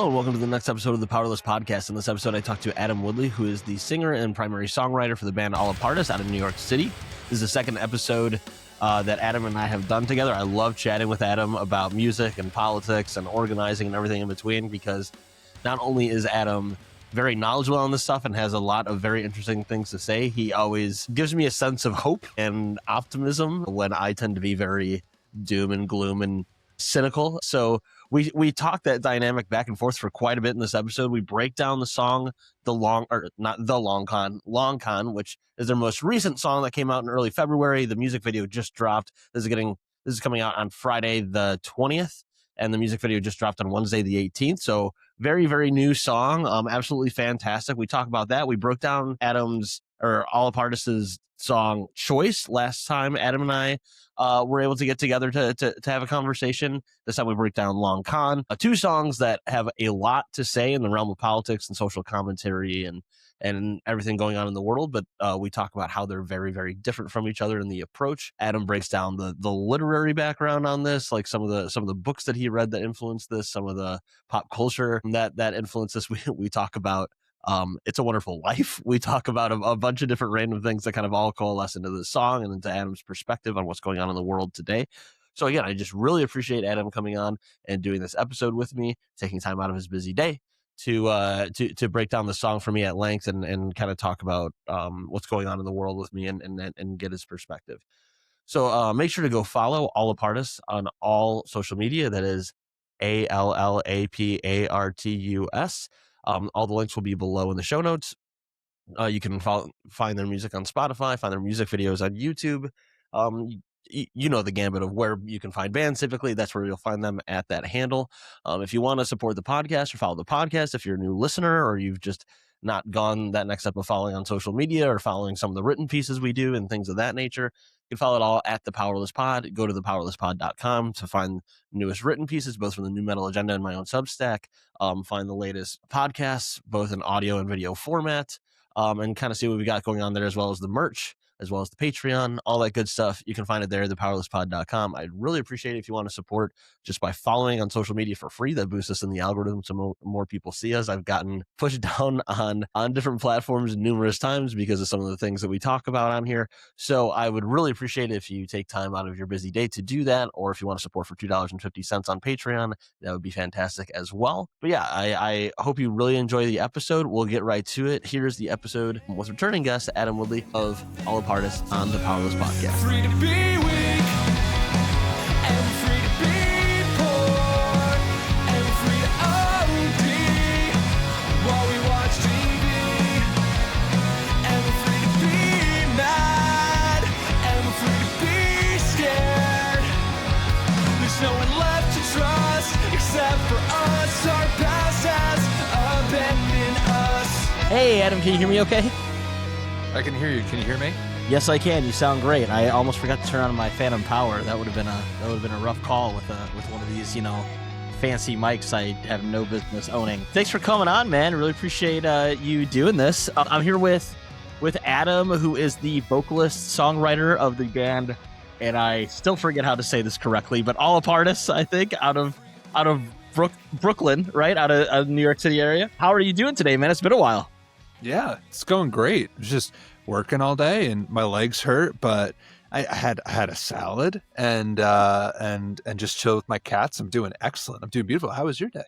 Hello and welcome to the next episode of the Powerless Podcast. In this episode, I talked to Adam Woodley, who is the singer and primary songwriter for the band Allapartus out of New York City. This is the second episode that Adam and I have done together. I love chatting with Adam about music and politics and organizing and everything in between, because not only is Adam very knowledgeable on this stuff and has a lot of very interesting things to say, he always gives me a sense of hope and optimism when I tend to be very doom and gloom and cynical. So we talk that dynamic back and forth for quite a bit in this episode. We break down the song Long Con, which is their most recent song that came out in early February. The music video just dropped. This is coming out on Friday the 20th, and the music video just dropped on Wednesday the 18th. So very, very new song. Absolutely fantastic. We talk about that. We broke down Allapartus's song Choice last time Adam and I were able to get together to have a conversation. This time we break down Long Con, two songs that have a lot to say in the realm of politics and social commentary and everything going on in the world, but we talk about how they're very, very different from each other in the approach. Adam breaks down the literary background on this, like some of the books that he read that influenced this, some of the pop culture that influenced this. We talk about It's a Wonderful Life. We talk about a bunch of different random things that kind of all coalesce into the song and into Adam's perspective on what's going on in the world today. So again, I just really appreciate Adam coming on and doing this episode with me, taking time out of his busy day to break down the song for me at length and kind of talk about what's going on in the world with me and get his perspective. So make sure to go follow Allapartus on all social media. That is Allapartus. All the links will be below in the show notes. You can find their music on Spotify, find their music videos on YouTube. You know the gambit of where you can find bands typically. That's where you'll find them, at that handle. If you want to support the podcast or follow the podcast, if you're a new listener or you've just not gone that next step of following on social media or following some of the written pieces we do and things of that nature, you can follow it all at The Powerless Pod. Go to thepowerlesspod.com to find the newest written pieces, both from the New Metal Agenda and my own Substack. Find the latest podcasts, both in audio and video format, and kind of see what we got going on there, as well as the merch, as well as the Patreon, all that good stuff. You can find it there, thepowerlesspod.com. I'd really appreciate it if you want to support just by following on social media for free. That boosts us in the algorithm so more people see us. I've gotten pushed down on different platforms numerous times because of some of the things that we talk about on here. So I would really appreciate it if you take time out of your busy day to do that, or if you want to support for $2.50 on Patreon, that would be fantastic as well. But yeah, I hope you really enjoy the episode. We'll get right to it. Here's the episode with returning guest Adam Woodley of Allapartus on the Powerless Podcast. Free to be weak, and free to be poor, and free to OD while we watch TV, and we're free to be mad, and we're free to be scared. There's no one left to trust except for us. Our past has abandoned us. Hey, Adam, can you hear me okay? I can hear you. Can you hear me? Yes, I can. You sound great. I almost forgot to turn on my Phantom Power. That would have been a rough call with one of these, fancy mics I have no business owning. Thanks for coming on, man. Really appreciate you doing this. I'm here with Adam, who is the vocalist songwriter of the band, and I still forget how to say this correctly, but Allapartus, I think, out of Brooklyn, right? Out of New York City area. How are you doing today, man? It's been a while. Yeah, it's going great. It's just working all day and my legs hurt, but I had a salad and just chill with my cats. I'm doing excellent. I'm doing beautiful. How was your day?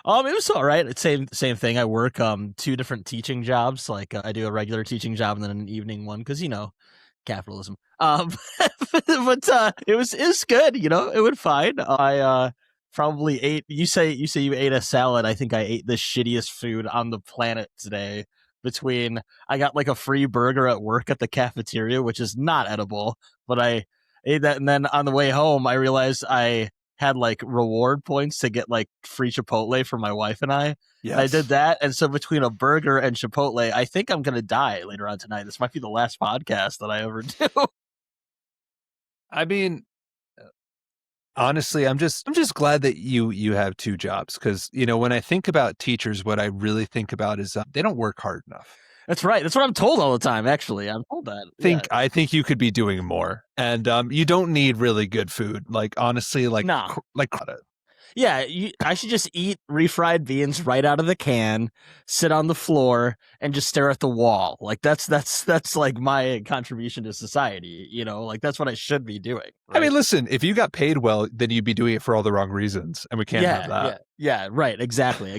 It was all right. It's same thing. I work two different teaching jobs. Like I do a regular teaching job and then an evening one because capitalism. But it was good. It went fine. I probably ate. You say you ate a salad. I think I ate the shittiest food on the planet today. I got like a free burger at work at the cafeteria, which is not edible, but I ate that. And then on the way home, I realized I had like reward points to get like free Chipotle for my wife and I. Yes. I did that. And so between a burger and Chipotle, I think I'm going to die later on tonight. This might be the last podcast that I ever do. I mean, honestly, I'm just glad that you have two jobs, because when I think about teachers, what I really think about is they don't work hard enough. That's right. That's what I'm told all the time. Actually, I'm told that. I think you could be doing more, and you don't need really good food. Like honestly, like nah. like Yeah, I should just eat refried beans right out of the can, sit on the floor, and just stare at the wall. Like that's like my contribution to society. Like that's what I should be doing. I mean, right? listen, if you got paid well, then you'd be doing it for all the wrong reasons, and we can't have that. Yeah, right, exactly.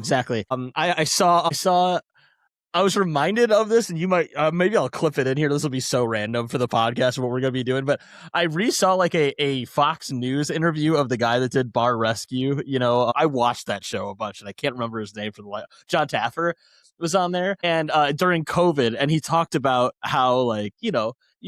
I was reminded of this, and you might maybe I'll clip it in here. This will be so random for the podcast of what we're going to be doing, but I saw like a Fox News interview of the guy that did Bar Rescue. I watched that show a bunch, and I can't remember his name for the life. John Taffer was on there, and during COVID, and he talked about how, like, you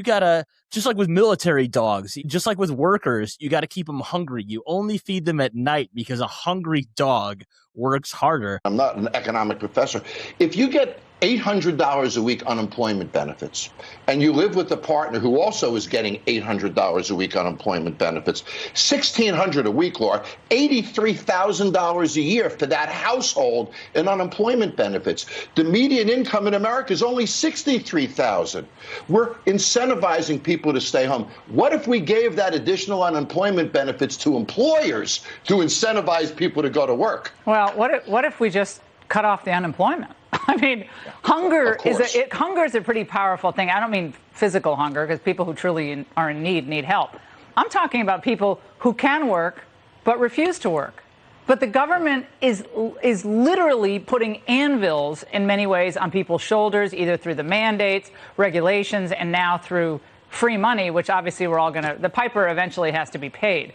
gotta, just like with military dogs, just like with workers, you gotta keep them hungry. You only feed them at night because a hungry dog works harder. I'm not an economic professor. If you get $800 a week unemployment benefits, and you live with a partner who also is getting $800 a week unemployment benefits, $1,600 a week, Laura, $83,000 a year for that household in unemployment benefits. The median income in America is only $63,000. We're incentivizing people to stay home. What if we gave that additional unemployment benefits to employers to incentivize people to go to work? Well, what if we just cut off the unemployment? I mean, hunger is a pretty powerful thing. I don't mean physical hunger, because people who truly are in need help. I'm talking about people who can work but refuse to work. But the government is literally putting anvils in many ways on people's shoulders, either through the mandates, regulations, and now through free money, which obviously the piper eventually has to be paid.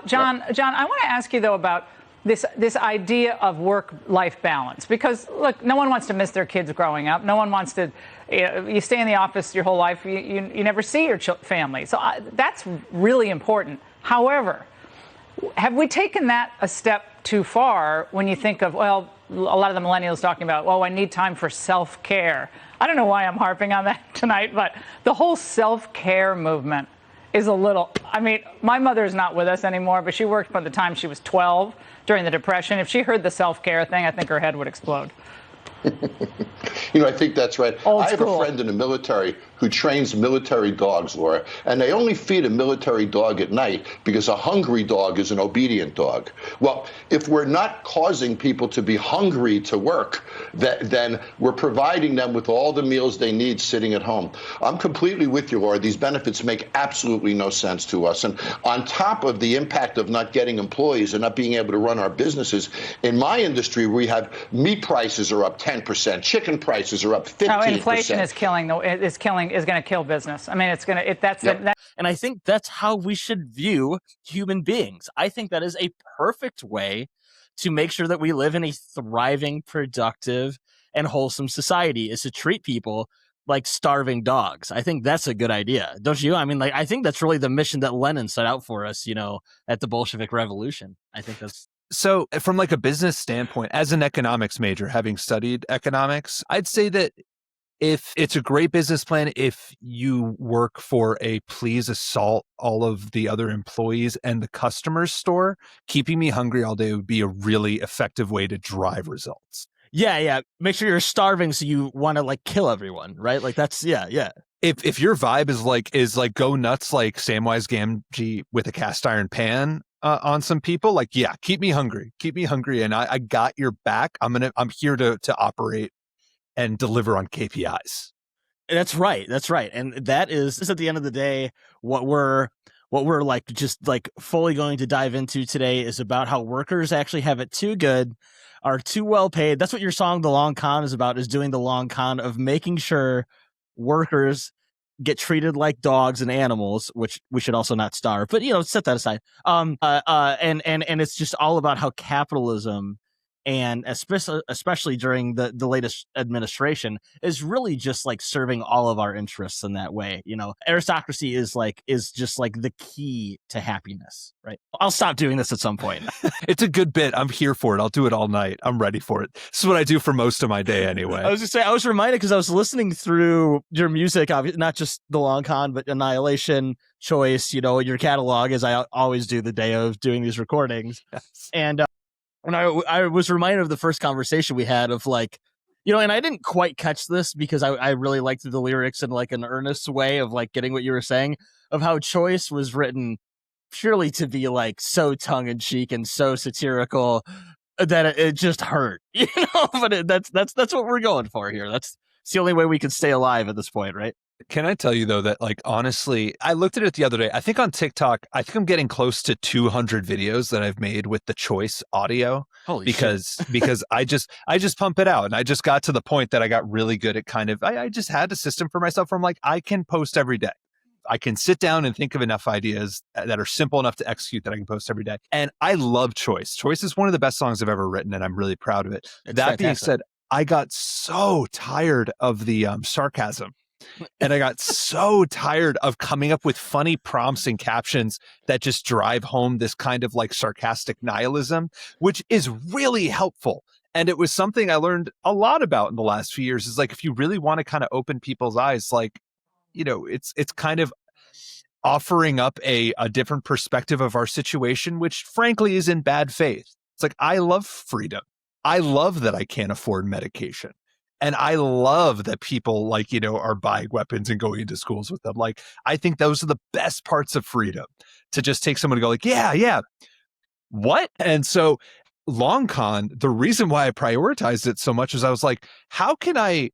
John, I want to ask you, though, about this idea of work-life balance, because look, no one wants to miss their kids growing up. No one wants to. You stay in the office your whole life. You never see your family. So that's really important. However, have we taken that a step too far when you think of, well, a lot of the millennials talking about, I need time for self-care. I don't know why I'm harping on that tonight, but the whole self-care movement is a little, I mean, my mother is not with us anymore, but she worked by the time she was 12 during the Depression. If she heard the self-care thing, I think her head would explode. I think that's right. I have a friend in the military who trains military dogs, Laura, and they only feed a military dog at night because a hungry dog is an obedient dog. Well, if we're not causing people to be hungry to work, then we're providing them with all the meals they need sitting at home. I'm completely with you, Laura. These benefits make absolutely no sense to us. And on top of the impact of not getting employees and not being able to run our businesses, in my industry, we have meat prices are up 10%, chicken prices are up 15%. Inflation is going to kill business. I mean, And I think that's how we should view human beings. I think that is a perfect way to make sure that we live in a thriving, productive, and wholesome society, is to treat people like starving dogs. I think that's a good idea. Don't you? I mean, I think that's really the mission that Lenin set out for us, at the Bolshevik Revolution. I think that's... So from a business standpoint, as an economics major, having studied economics, I'd say that if it's a great business plan, if you work for a please assault all of the other employees and the customer's store, keeping me hungry all day would be a really effective way to drive results. Yeah. Make sure you're starving so you want to kill everyone, right? That's yeah. If your vibe is go nuts like Samwise Gamgee with a cast iron pan on some people, keep me hungry, and I got your back. I'm here to operate and deliver on KPIs. That's right. And that is at the end of the day, what we're fully going to dive into today is about how workers actually have it too good, are too well paid. That's what your song, The Long Con, is about, is doing the long con of making sure workers get treated like dogs and animals, which we should also not starve, but set that aside. And it's just all about how capitalism, and especially during the latest administration, is really just serving all of our interests in that way. Aristocracy is just the key to happiness, right? I'll stop doing this at some point. It's a good bit. I'm here for it. I'll do it all night. I'm ready for it. This is what I do for most of my day anyway. I was just saying, I was reminded because I was listening through your music, not just The Long Con, but Annihilation, Choice, your catalog, as I always do the day of doing these recordings. Yes. And I was reminded of the first conversation we had of and I didn't quite catch this because I really liked the lyrics in an earnest way of getting what you were saying, of how Choice was written purely to be like so tongue in cheek and so satirical that it just hurt, you know. But that's what we're going for here. That's the only way we can stay alive at this point, right? Can I tell you though that like honestly, I looked at it the other day. I think on TikTok, I think I'm getting close to 200 videos that I've made with the choice audio. Holy because I just pump it out, and I just got to the point that I got really good at kind of I just had a system for myself where I'm like, I can post every day. I can sit down and think of enough ideas that are simple enough to execute that I can post every day. And I love Choice. Choice is one of the best songs I've ever written, and I'm really proud of it. That being said, I got so tired of the sarcasm. And I got so tired of coming up with funny prompts and captions that just drive home this kind of like sarcastic nihilism, which is really helpful. And it was something I learned a lot about in the last few years, is like, if you really want to kind of open people's eyes, like, you know, it's kind of offering up a different perspective of our situation, which frankly is in bad faith. It's like, I love freedom. I love that I can't afford medication. And I love that people like, you know, are buying weapons and going into schools with them. Like, I think those are the best parts of freedom, to just take someone and go like, yeah, what? And so Long Con, the reason why I prioritized it so much is I was like, how can I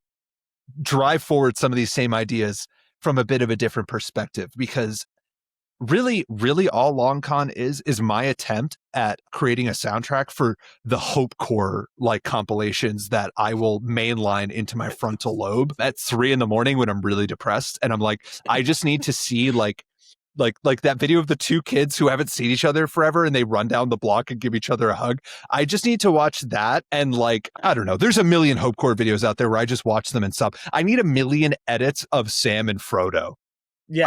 drive forward some of these same ideas from a bit of a different perspective? Because really all Long Con is my attempt at creating a soundtrack for the Hope Core like compilations that I will mainline into my frontal lobe at 3 a.m. when I'm really depressed. And I'm like, I just need to see like that video of the two kids who haven't seen each other forever and they run down the block and give each other a hug. I just need to watch that. And like, I don't know, there's a million Hope Core videos out there where I just watch them and stop. I need a million edits of Sam and Frodo. Yeah,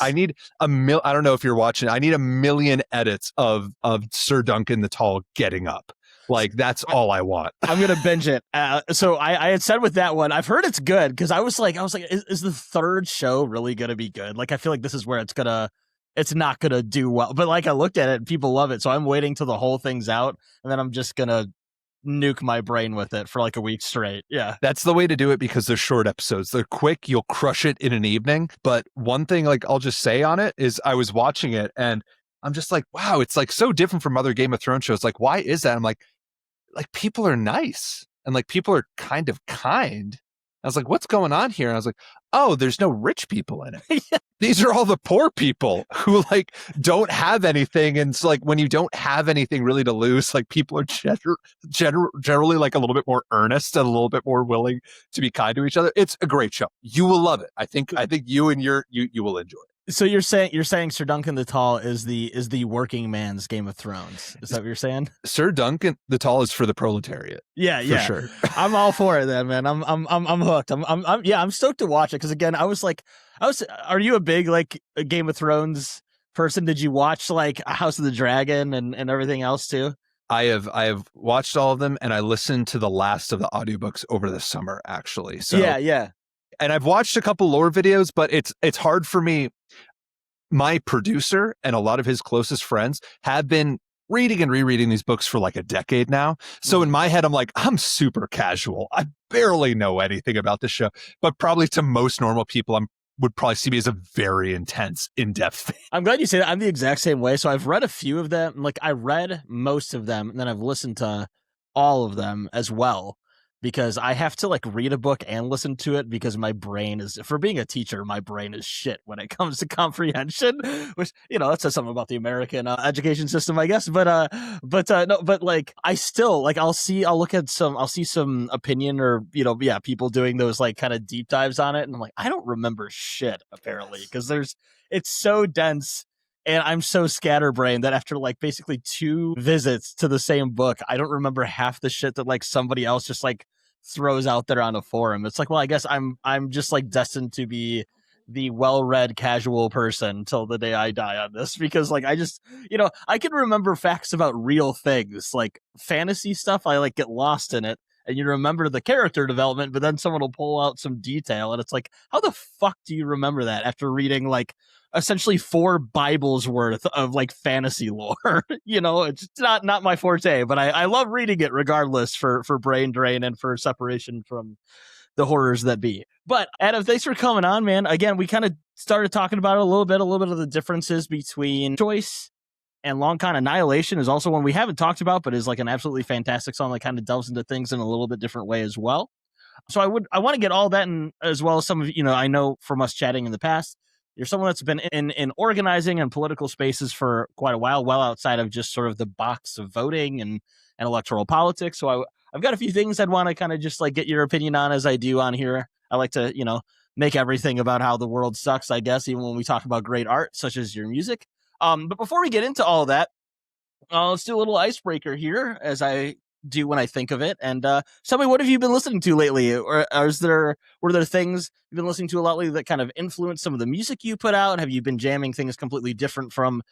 I need I don't know if you're watching, I need a million edits of Sir Duncan the Tall getting up. Like, that's all I want. I'm going to binge it. So I had said with that one, I've heard it's good, because I was like, is the third show really going to be good? Like, I feel like this is where it's not going to do well. But like, I looked at it and people love it. So I'm waiting till the whole thing's out, and then I'm just going to nuke my brain with it for like a week straight. Yeah. That's the way to do it, because they're short episodes. They're quick. You'll crush it in an evening. But one thing like I'll just say on it is, I was watching it and I'm just like, wow, it's like so different from other Game of Thrones shows. Like, why is that? I'm like people are nice, and like people are kind of kind. I was like, what's going on here? And I was like, oh, there's no rich people in it. These are all the poor people who like don't have anything. And it's like, when you don't have anything really to lose, like people are generally like a little bit more earnest and a little bit more willing to be kind to each other. It's a great show. You will love it. I think you and you will enjoy it. So you're saying Sir Duncan the Tall is the working man's Game of Thrones. Is that what you're saying? Sir Duncan the Tall is for the proletariat. Yeah, for sure. I'm all for it then, man. I'm hooked. I'm stoked to watch it, because again, are you a big like a Game of Thrones person? Did you watch like House of the Dragon and everything else too? I have watched all of them, and I listened to the last of the audiobooks over the summer, actually. So yeah. And I've watched a couple lore videos, but it's hard for me. My producer and a lot of his closest friends have been reading and rereading these books for like a decade now. So in my head, I'm like, I'm super casual. I barely know anything about this show, but probably to most normal people, would probably see me as a very intense, in-depth fan. I'm glad you say that. I'm the exact same way. So I've read a few of them. Like, I read most of them, and then I've listened to all of them as well, because I have to like read a book and listen to it, because my brain is, for being a teacher, my brain is shit when it comes to comprehension, which, you know, that says something about the American education system, I guess. But like, I still like, I'll see some opinion or, you know, people doing those like kind of deep dives on it. And I'm like, I don't remember shit apparently, because it's so dense. And I'm so scatterbrained that after like basically 2 visits to the same book, I don't remember half the shit that like somebody else just like throws out there on a forum. It's like, well, I guess I'm just like destined to be the well-read casual person till the day I die on this, because like I just, you know, I can remember facts about real things, like fantasy stuff. I like get lost in it, and you remember the character development, but then someone will pull out some detail, and it's like, how the fuck do you remember that after reading like essentially 4 Bibles worth of like fantasy lore? You know, it's not my forte, but I love reading it regardless for brain drain and for separation from the horrors that be. But Adam, thanks for coming on, man. Again, we kind of started talking about it a little bit of the differences between Choice and Long Con. Annihilation is also one we haven't talked about, but is like an absolutely fantastic song that kind of delves into things in a little bit different way as well. So I want to get all that in, as well as some of, I know from us chatting in the past, you're someone that's been in organizing and political spaces for quite a while, well outside of just sort of the box of voting and electoral politics. So I've got a few things I'd want to kind of just like get your opinion on, as I do on here. I like to, make everything about how the world sucks, I guess, even when we talk about great art, such as your music. But before we get into all that, let's do a little icebreaker here, as I do when I think of it. And tell me, what have you been listening to lately? Or were there things you've been listening to a lot lately that kind of influenced some of the music you put out? Have you been jamming things completely different from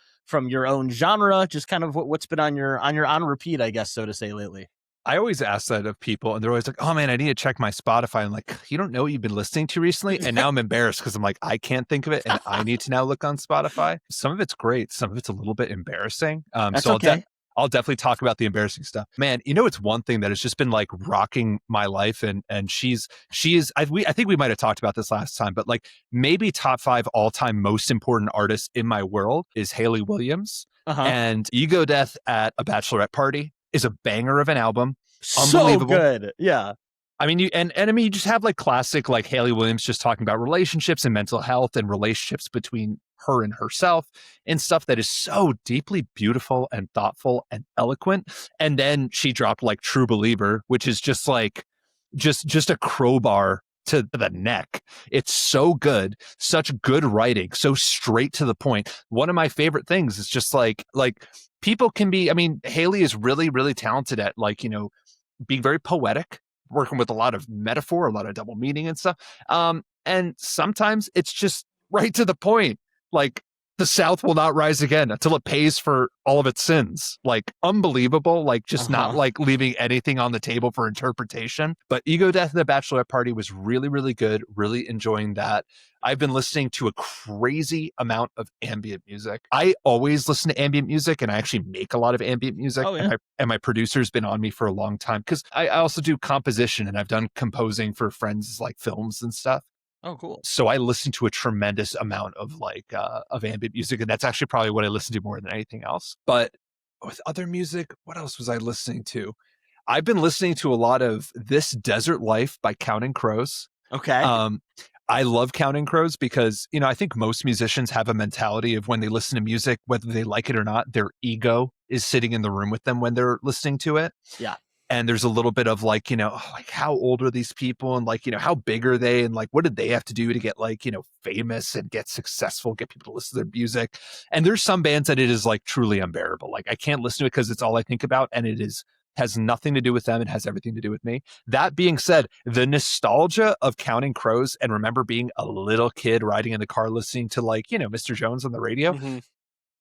your own genre? Just kind of what's been on your on repeat, I guess, so to say, lately. I always ask that of people, and they're always like, oh man, I need to check my Spotify. I'm like, you don't know what you've been listening to recently? And now I'm embarrassed because I'm like, I can't think of it, and I need to now look on Spotify. Some of it's great. Some of it's a little bit embarrassing. That's so okay. I'll definitely talk about the embarrassing stuff. Man, it's one thing that has just been like rocking my life, and she is, I think we might have talked about this last time, but like maybe top 5 all-time most important artists in my world is Hayley Williams. And Ego Death at a Bachelorette Party is a banger of an album. So good. Yeah. I mean, you just have like classic, like Hayley Williams just talking about relationships and mental health and relationships between her and herself and stuff that is so deeply beautiful and thoughtful and eloquent. And then she dropped like True Believer, which is just like, just a crowbar to the neck. It's so good, such good writing, so straight to the point. One of my favorite things is just like people can be, I mean, Hayley is really, really talented at like, being very poetic, working with a lot of metaphor, a lot of double meaning and stuff. And sometimes it's just right to the point. Like, the South will not rise again until it pays for all of its sins. Like, unbelievable. Like, just not like leaving anything on the table for interpretation. But Ego Death at the Bachelorette Party was really, really good. Really enjoying that. I've been listening to a crazy amount of ambient music. I always listen to ambient music, and I actually make a lot of ambient music. Oh, yeah. And my producer's been on me for a long time because I also do composition, and I've done composing for friends like films and stuff. Oh, cool. So I listen to a tremendous amount of of ambient music, and that's actually probably what I listen to more than anything else. But with other music, what else was I listening to? I've been listening to a lot of This Desert Life by Counting Crows. Okay. I love Counting Crows because, I think most musicians have a mentality of when they listen to music, whether they like it or not, their ego is sitting in the room with them when they're listening to it. Yeah. And there's a little bit of like, like how old are these people? And like, how big are they? And like, what did they have to do to get like, famous and get successful, get people to listen to their music? And there's some bands that it is like truly unbearable. Like, I can't listen to it because it's all I think about. And has nothing to do with them. It has everything to do with me. That being said, the nostalgia of Counting Crows and remember being a little kid riding in the car listening to like, Mr. Jones on the radio,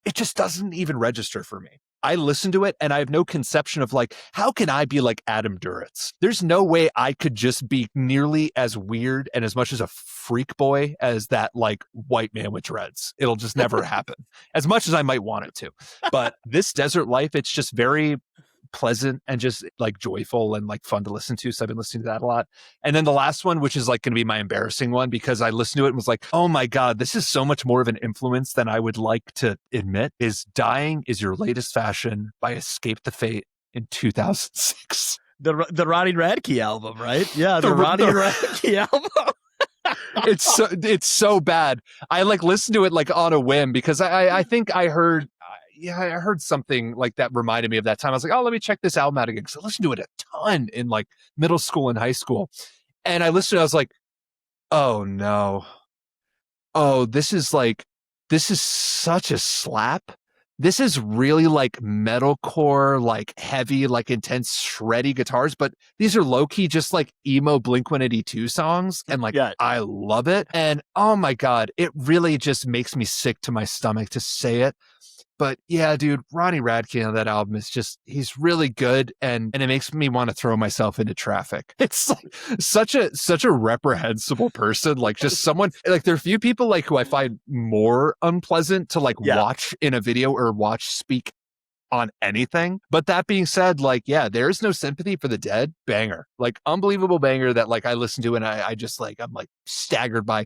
it just doesn't even register for me. I listen to it and I have no conception of like, how can I be like Adam Duritz? There's no way I could just be nearly as weird and as much as a freak boy as that like white man with dreads. It'll just never happen, as much as I might want it to. But This Desert Life, it's just very pleasant and just like joyful and like fun to listen to. So I've been listening to that a lot. And then the last one, which is like going to be my embarrassing one because I listened to it and was like, oh my God, this is so much more of an influence than I would like to admit, is Dying Is Your Latest Fashion by Escape the Fate in 2006. The Ronnie Radke album, right? Yeah, the Ronnie Radke album. It's so bad. I like listened to it like on a whim because I think I heard something like that reminded me of that time. I was like, oh, let me check this album out again. Because I listened to it a ton in like middle school and high school. And I listened, I was like, oh no. Oh, this is such a slap. This is really like metalcore, like heavy, like intense, shreddy guitars. But these are low-key just like emo Blink-182 sons. And like, yeah. I love it. And oh my God, it really just makes me sick to my stomach to say it. But yeah, dude, Ronnie Radke on that album is just, he's really good. And it makes me want to throw myself into traffic. It's like such a reprehensible person. Like just someone, like there are few people like who I find more unpleasant to like watch in a video or watch speak on anything. But that being said, like, yeah, there's no sympathy for the dead. Banger, like unbelievable banger that like I listen to and I just like, I'm like staggered by.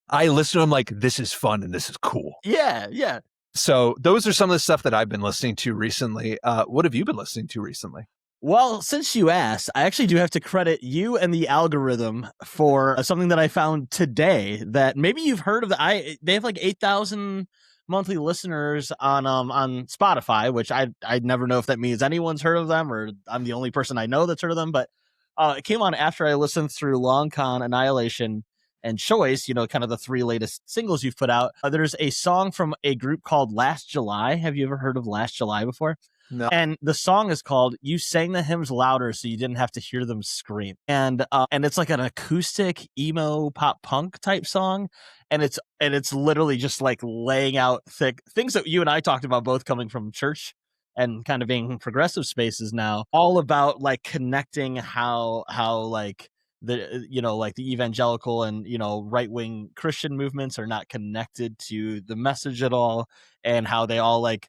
I listen to them like, this is fun and this is cool. Yeah, yeah. So those are some of the stuff that I've been listening to recently. What have you been listening to recently? Well, since you asked, I actually do have to credit you and the algorithm for something that I found today that maybe you've heard of. They have like 8,000 monthly listeners on Spotify, which I never know if that means anyone's heard of them or I'm the only person I know that's heard of them. But it came on after I listened through Long Con, Annihilation, and Choice, kind of the 3 latest singles you've put out. There's a song from a group called Last July. Have you ever heard of Last July before? No. And the song is called "You Sang the Hymns Louder So You Didn't Have to Hear Them Scream." And it's like an acoustic emo pop punk type song. And it's literally just like laying out thick things that you and I talked about, both coming from church and kind of being progressive spaces now, all about like connecting how like the like the evangelical and right-wing Christian movements are not connected to the message at all, and how they all like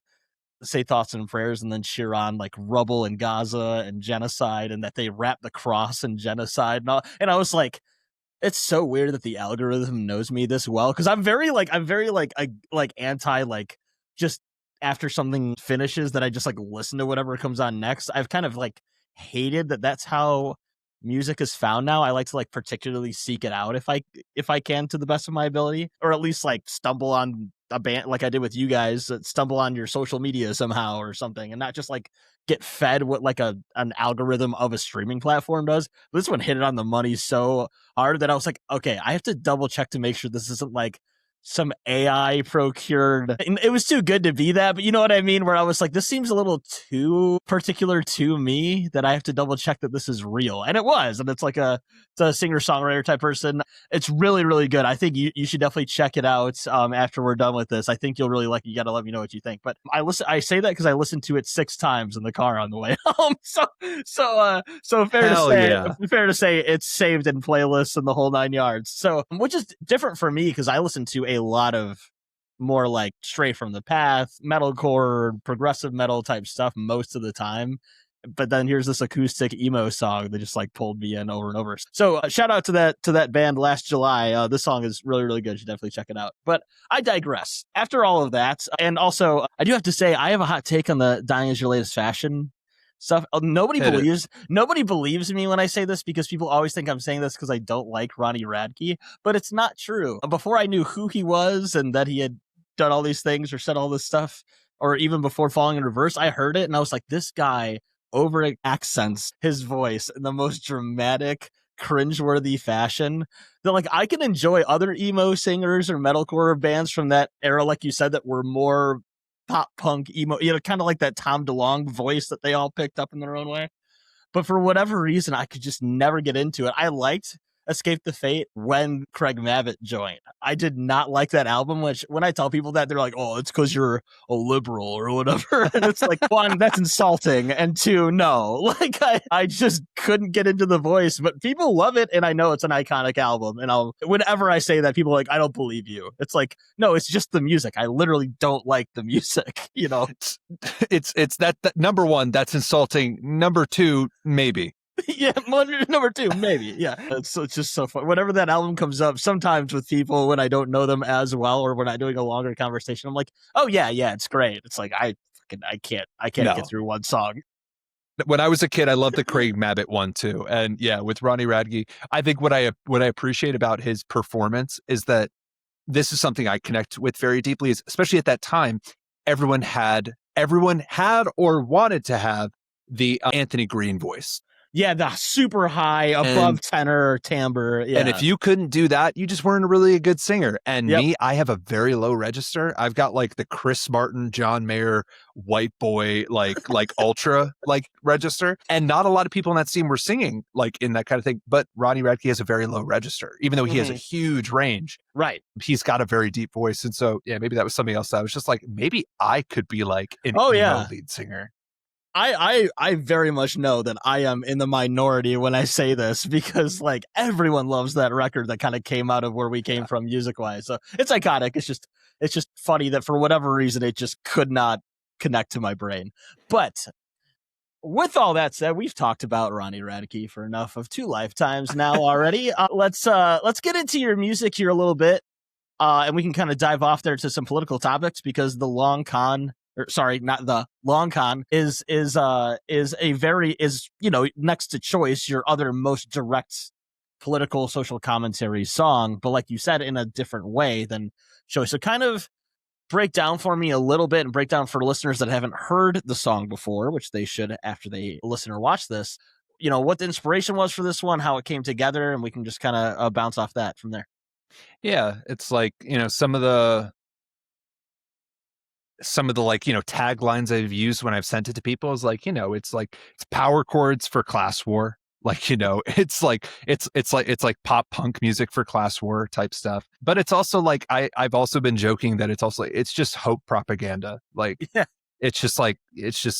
say thoughts and prayers and then cheer on like rubble in Gaza and genocide, and that they wrap the cross in genocide and I was like, it's so weird that the algorithm knows me this well, because I'm very anti like just after something finishes that I just like listen to whatever comes on next. I've kind of like hated that that's how music is found now. I like to like particularly seek it out if I can, to the best of my ability, or at least like stumble on a band like I did with you guys, stumble on your social media somehow or something, and not just like get fed what like an algorithm of a streaming platform does. But this one hit it on the money so hard that I was like, okay, I have to double check to make sure this isn't like some AI procured. And it was too good to be that, but you know what I mean? Where I was like, this seems a little too particular to me that I have to double check that this is real. And it was. And it's like it's a singer-songwriter type person. It's really, really good. I think you should definitely check it out after we're done with this. I think you'll really like it. You got to let me know what you think. But I say that because I listened to it 6 times in the car on the way home. So fair to say it's saved in playlists and the whole 9 yards. So, which is different for me because I listen to a lot of more like straight from the path, metalcore, progressive metal type stuff most of the time. But then here's this acoustic emo song that just like pulled me in over and over. So shout out to that band Last July. This song is really, really good. You should definitely check it out. But I digress. After all of that, and also I do have to say I have a hot take on the dying is your latest fashion stuff. Nobody believes me when I say this, because people always think I'm saying this because I don't like Ronnie Radke, but it's not true. Before I knew who he was and that he had done all these things or said all this stuff, or even before Falling in Reverse, I heard it and I was like, this guy over accents his voice in the most dramatic, cringeworthy fashion that like I can enjoy other emo singers or metalcore bands from that era, like you said, that were more pop punk emo, kind of like that Tom DeLonge voice that they all picked up in their own way. But for whatever reason, I could just never get into it. I liked Escape the Fate when Craig Mabbitt joined. I did not like that album, which when I tell people that, they're like, oh, it's because you're a liberal or whatever. And it's like, 1, that's insulting. And 2, no. Like, I just couldn't get into the voice. But people love it, and I know it's an iconic album. And whenever I say that, people are like, I don't believe you. It's like, no, it's just the music. I literally don't like the music, It's that number 1, that's insulting. Number 2, maybe. Yeah, number 2, maybe. Yeah, it's just so fun. Whenever that album comes up, sometimes with people when I don't know them as well, or when I'm doing a longer conversation, I'm like, oh yeah, it's great. It's like I can't get through one song. When I was a kid, I loved the Craig Mabbitt one too, and yeah, with Ronnie Radke, I think what I appreciate about his performance is that this is something I connect with very deeply. Is especially at that time, everyone had or wanted to have the Anthony Green voice. Yeah, the super high above tenor timbre. Yeah. And if you couldn't do that, you just weren't really a good singer. And me, I have a very low register. I've got like the Chris Martin, John Mayer, white boy, like ultra like register. And not a lot of people in that scene were singing like in that kind of thing. But Ronnie Radke has a very low register, even though he has a huge range. Right. He's got a very deep voice. And so, yeah, maybe that was something else that I was just like, maybe I could be like an emo lead singer. I very much know that I am in the minority when I say this, because like everyone loves that record that kind of came out of where we came from music wise. So it's iconic. It's just funny that for whatever reason it just could not connect to my brain. But with all that said, we've talked about Ronnie Radke for enough of 2 lifetimes now already. Let's get into your music here a little bit, and we can kind of dive off there to some political topics, because the long con, or sorry, not the long con, is next to Choice, your other most direct political social commentary song, but like you said, in a different way than Choice. So kind of break down for me a little bit, and break down for listeners that haven't heard the song before, which they should after they listen or watch this, what the inspiration was for this one, how it came together, and we can just kind of bounce off that from there. Yeah, it's like, some of the like, taglines I've used when I've sent it to people is like, it's power chords for class war. Like, it's like pop punk music for class war type stuff. But it's also like, I've also been joking that it's just hope propaganda. Like, yeah. It's just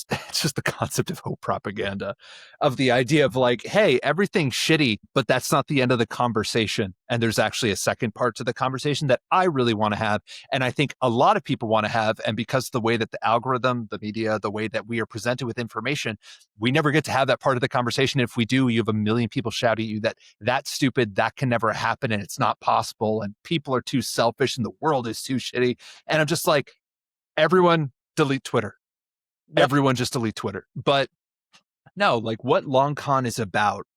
the concept of hope propaganda, of the idea of like, hey, everything's shitty, but that's not the end of the conversation. And there's actually a second part to the conversation that I really want to have. And I think a lot of people want to have. And because the way that the algorithm, the media, the way that we are presented with information, we never get to have that part of the conversation. If we do, you have a million people shouting at you that that's stupid, that can never happen, and it's not possible, and people are too selfish, and the world is too shitty. And I'm just like, everyone delete Twitter. Yep. Everyone just delete Twitter. But no, like what Long Con is about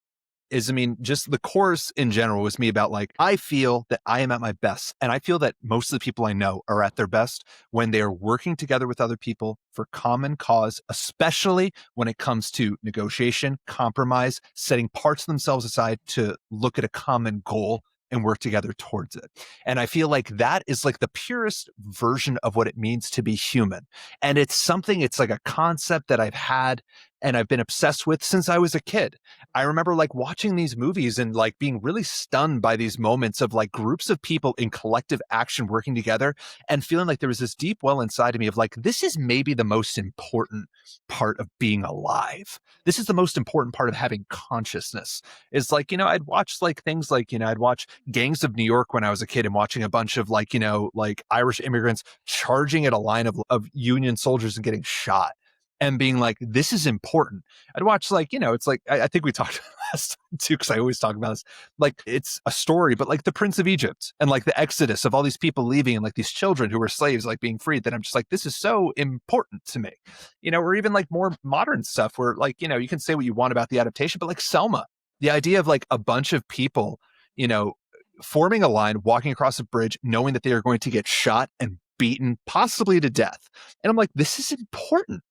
is, just the chorus in general was me about like, I feel that I am at my best. And I feel that most of the people I know are at their best when they are working together with other people for common cause, especially when it comes to negotiation, compromise, setting parts of themselves aside to look at a common goal and work together towards it. And I feel like that is like the purest version of what it means to be human. And it's like a concept that I've had and I've been obsessed with since I was a kid. I remember like watching these movies and like being really stunned by these moments of like groups of people in collective action working together, and feeling like there was this deep well inside of me of like, this is maybe the most important part of being alive. This is the most important part of having consciousness. Is like, I'd watch like things like, I'd watch Gangs of New York when I was a kid, and watching a bunch of like, like Irish immigrants charging at a line of Union soldiers and getting shot, and being like, this is important. I'd watch like, it's like, I think we talked last time too, because I always talk about this, like it's a story, but like the Prince of Egypt and like the Exodus of all these people leaving, and like these children who were slaves, like being freed, that I'm just like, this is so important to me, or even like more modern stuff where like, you can say what you want about the adaptation, but like Selma, the idea of like a bunch of people, forming a line, walking across a bridge, knowing that they are going to get shot and beaten, possibly to death. And I'm like, this is important.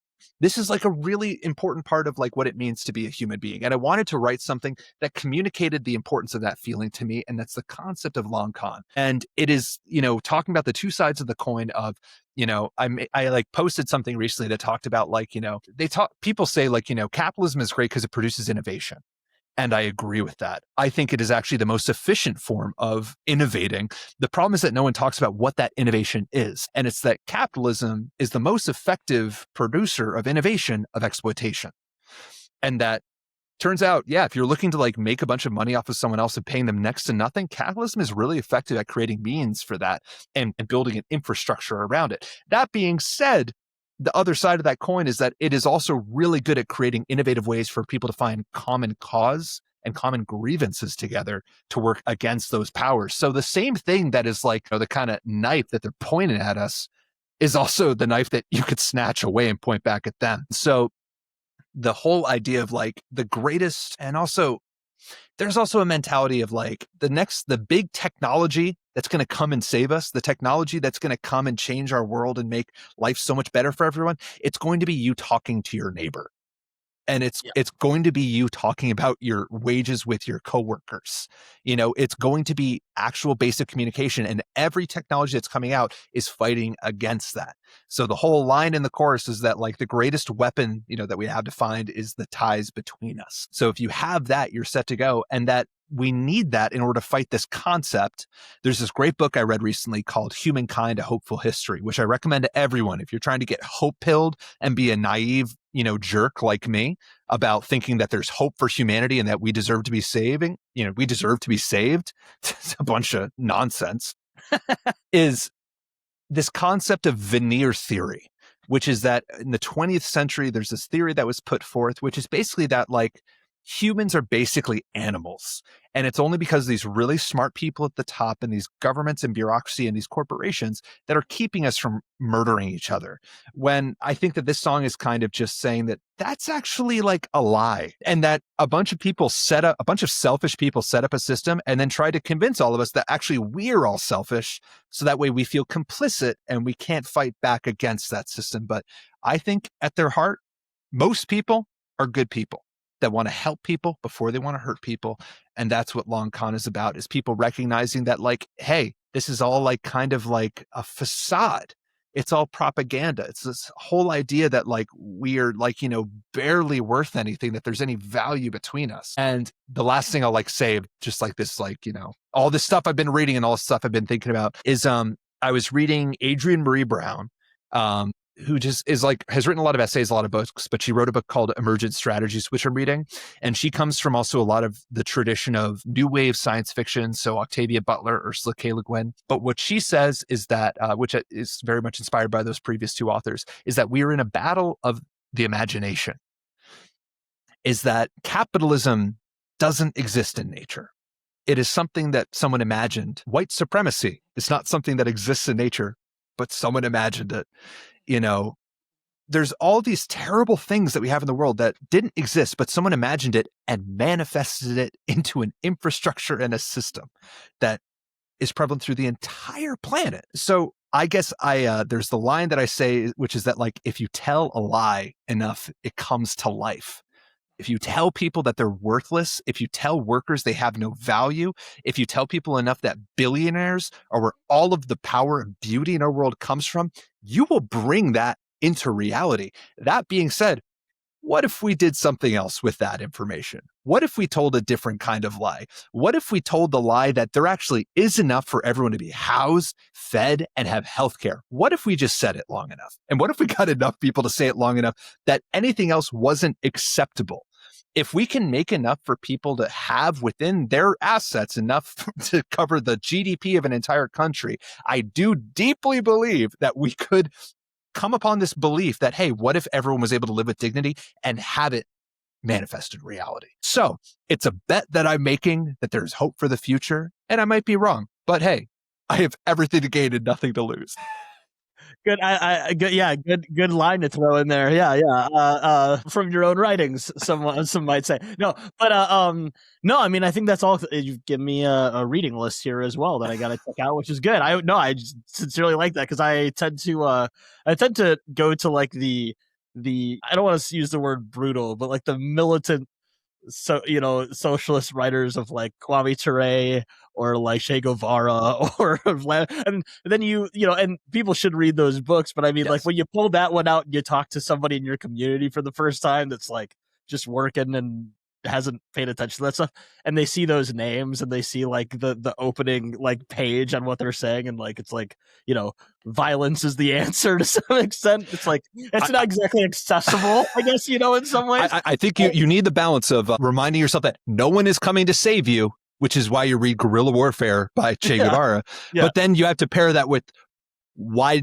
This is like a really important part of like what it means to be a human being. And I wanted to write something that communicated the importance of that feeling to me. And that's the concept of Long Con. And it is, talking about the two sides of the coin of, I like posted something recently that talked about like, people say like, capitalism is great because it produces innovation. And I agree with that. I think it is actually the most efficient form of innovating. The problem is that no one talks about what that innovation is. And it's that capitalism is the most effective producer of innovation of exploitation. And that turns out, yeah, if you're looking to like make a bunch of money off of someone else and paying them next to nothing, capitalism is really effective at creating means for that and building an infrastructure around it. That being said, the other side of that coin is that it is also really good at creating innovative ways for people to find common cause and common grievances together to work against those powers. So the same thing that is like the kind of knife that they're pointing at us is also the knife that you could snatch away and point back at them. So the whole idea of like the greatest, and also there's also a mentality of like the big technology that's going to come and save us, the technology that's going to come and change our world and make life so much better for everyone. It's going to be you talking to your neighbor. And it's going to be you talking about your wages with your coworkers. It's going to be actual basic communication, and every technology that's coming out is fighting against that. So the whole line in the chorus is that like the greatest weapon, that we have to find is the ties between us. So if you have that, you're set to go. And that we need that in order to fight this concept. There's this great book I read recently called Humankind, A Hopeful History, which I recommend to everyone. If you're trying to get hope pilled and be a naive, jerk like me about thinking that there's hope for humanity and that we deserve to be saved. It's a bunch of nonsense. Is this concept of veneer theory, which is that in the 20th century, there's this theory that was put forth, which is basically that like humans are basically animals. And it's only because of these really smart people at the top and these governments and bureaucracy and these corporations that are keeping us from murdering each other. When I think that this song is kind of just saying that that's actually like a lie, and that a bunch of selfish people set up a system and then try to convince all of us that actually we're all selfish. So that way we feel complicit and we can't fight back against that system. But I think at their heart, most people are good people that want to help people before they want to hurt people. And that's what Long Con is about, is people recognizing that like, hey, this is all like kind of like a facade. It's all propaganda. It's this whole idea that like we are like, barely worth anything, that there's any value between us. And the last thing I'll like say, just like this, like, all this stuff I've been reading and all this stuff I've been thinking about is, I was reading Adrienne Marie Brown, who just is like, has written a lot of essays, a lot of books, but she wrote a book called Emergent Strategies, which I'm reading. And she comes from also a lot of the tradition of new wave science fiction. So Octavia Butler, Ursula K. Le Guin. But what she says is that, which is very much inspired by those previous two authors, is that we are in a battle of the imagination. Is that capitalism doesn't exist in nature. It is something that someone imagined. White supremacy is not something that exists in nature, but someone imagined it. There's all these terrible things that we have in the world that didn't exist, but someone imagined it and manifested it into an infrastructure and a system that is prevalent through the entire planet. So I guess there's the line that I say, which is that like, if you tell a lie enough, it comes to life. If you tell people that they're worthless, if you tell workers they have no value, if you tell people enough that billionaires are where all of the power and beauty in our world comes from, you will bring that into reality. That being said, what if we did something else with that information? What if we told a different kind of lie? What if we told the lie that there actually is enough for everyone to be housed, fed, and have healthcare? What if we just said it long enough? And what if we got enough people to say it long enough that anything else wasn't acceptable? If we can make enough for people to have within their assets enough to cover the GDP of an entire country, I do deeply believe that we could come upon this belief that, hey, what if everyone was able to live with dignity and have it manifested reality? So it's a bet that I'm making that there's hope for the future, and I might be wrong, but hey, I have everything to gain and nothing to lose. Good. Good line to throw in there. Yeah. From your own writings, some might say. No, but no. I mean, I think that's all. You've given me a reading list here as well that I got to check out, which is good. I just sincerely like that, because I tend to go to like the I don't want to use the word brutal, but like the militant, socialist writers of like Kwame Ture or like Che Guevara or and then and people should read those books, but I mean, yes, like when you pull that one out and you talk to somebody in your community for the first time that's like just working and hasn't paid attention to that stuff, and they see those names and they see like the opening like page on what they're saying, and like it's like, violence is the answer to some extent. It's like it's not exactly accessible, I guess, in some ways. I think you need the balance of reminding yourself that no one is coming to save you, which is why you read Guerrilla Warfare by Che Guevara. Yeah. But then you have to pair that with why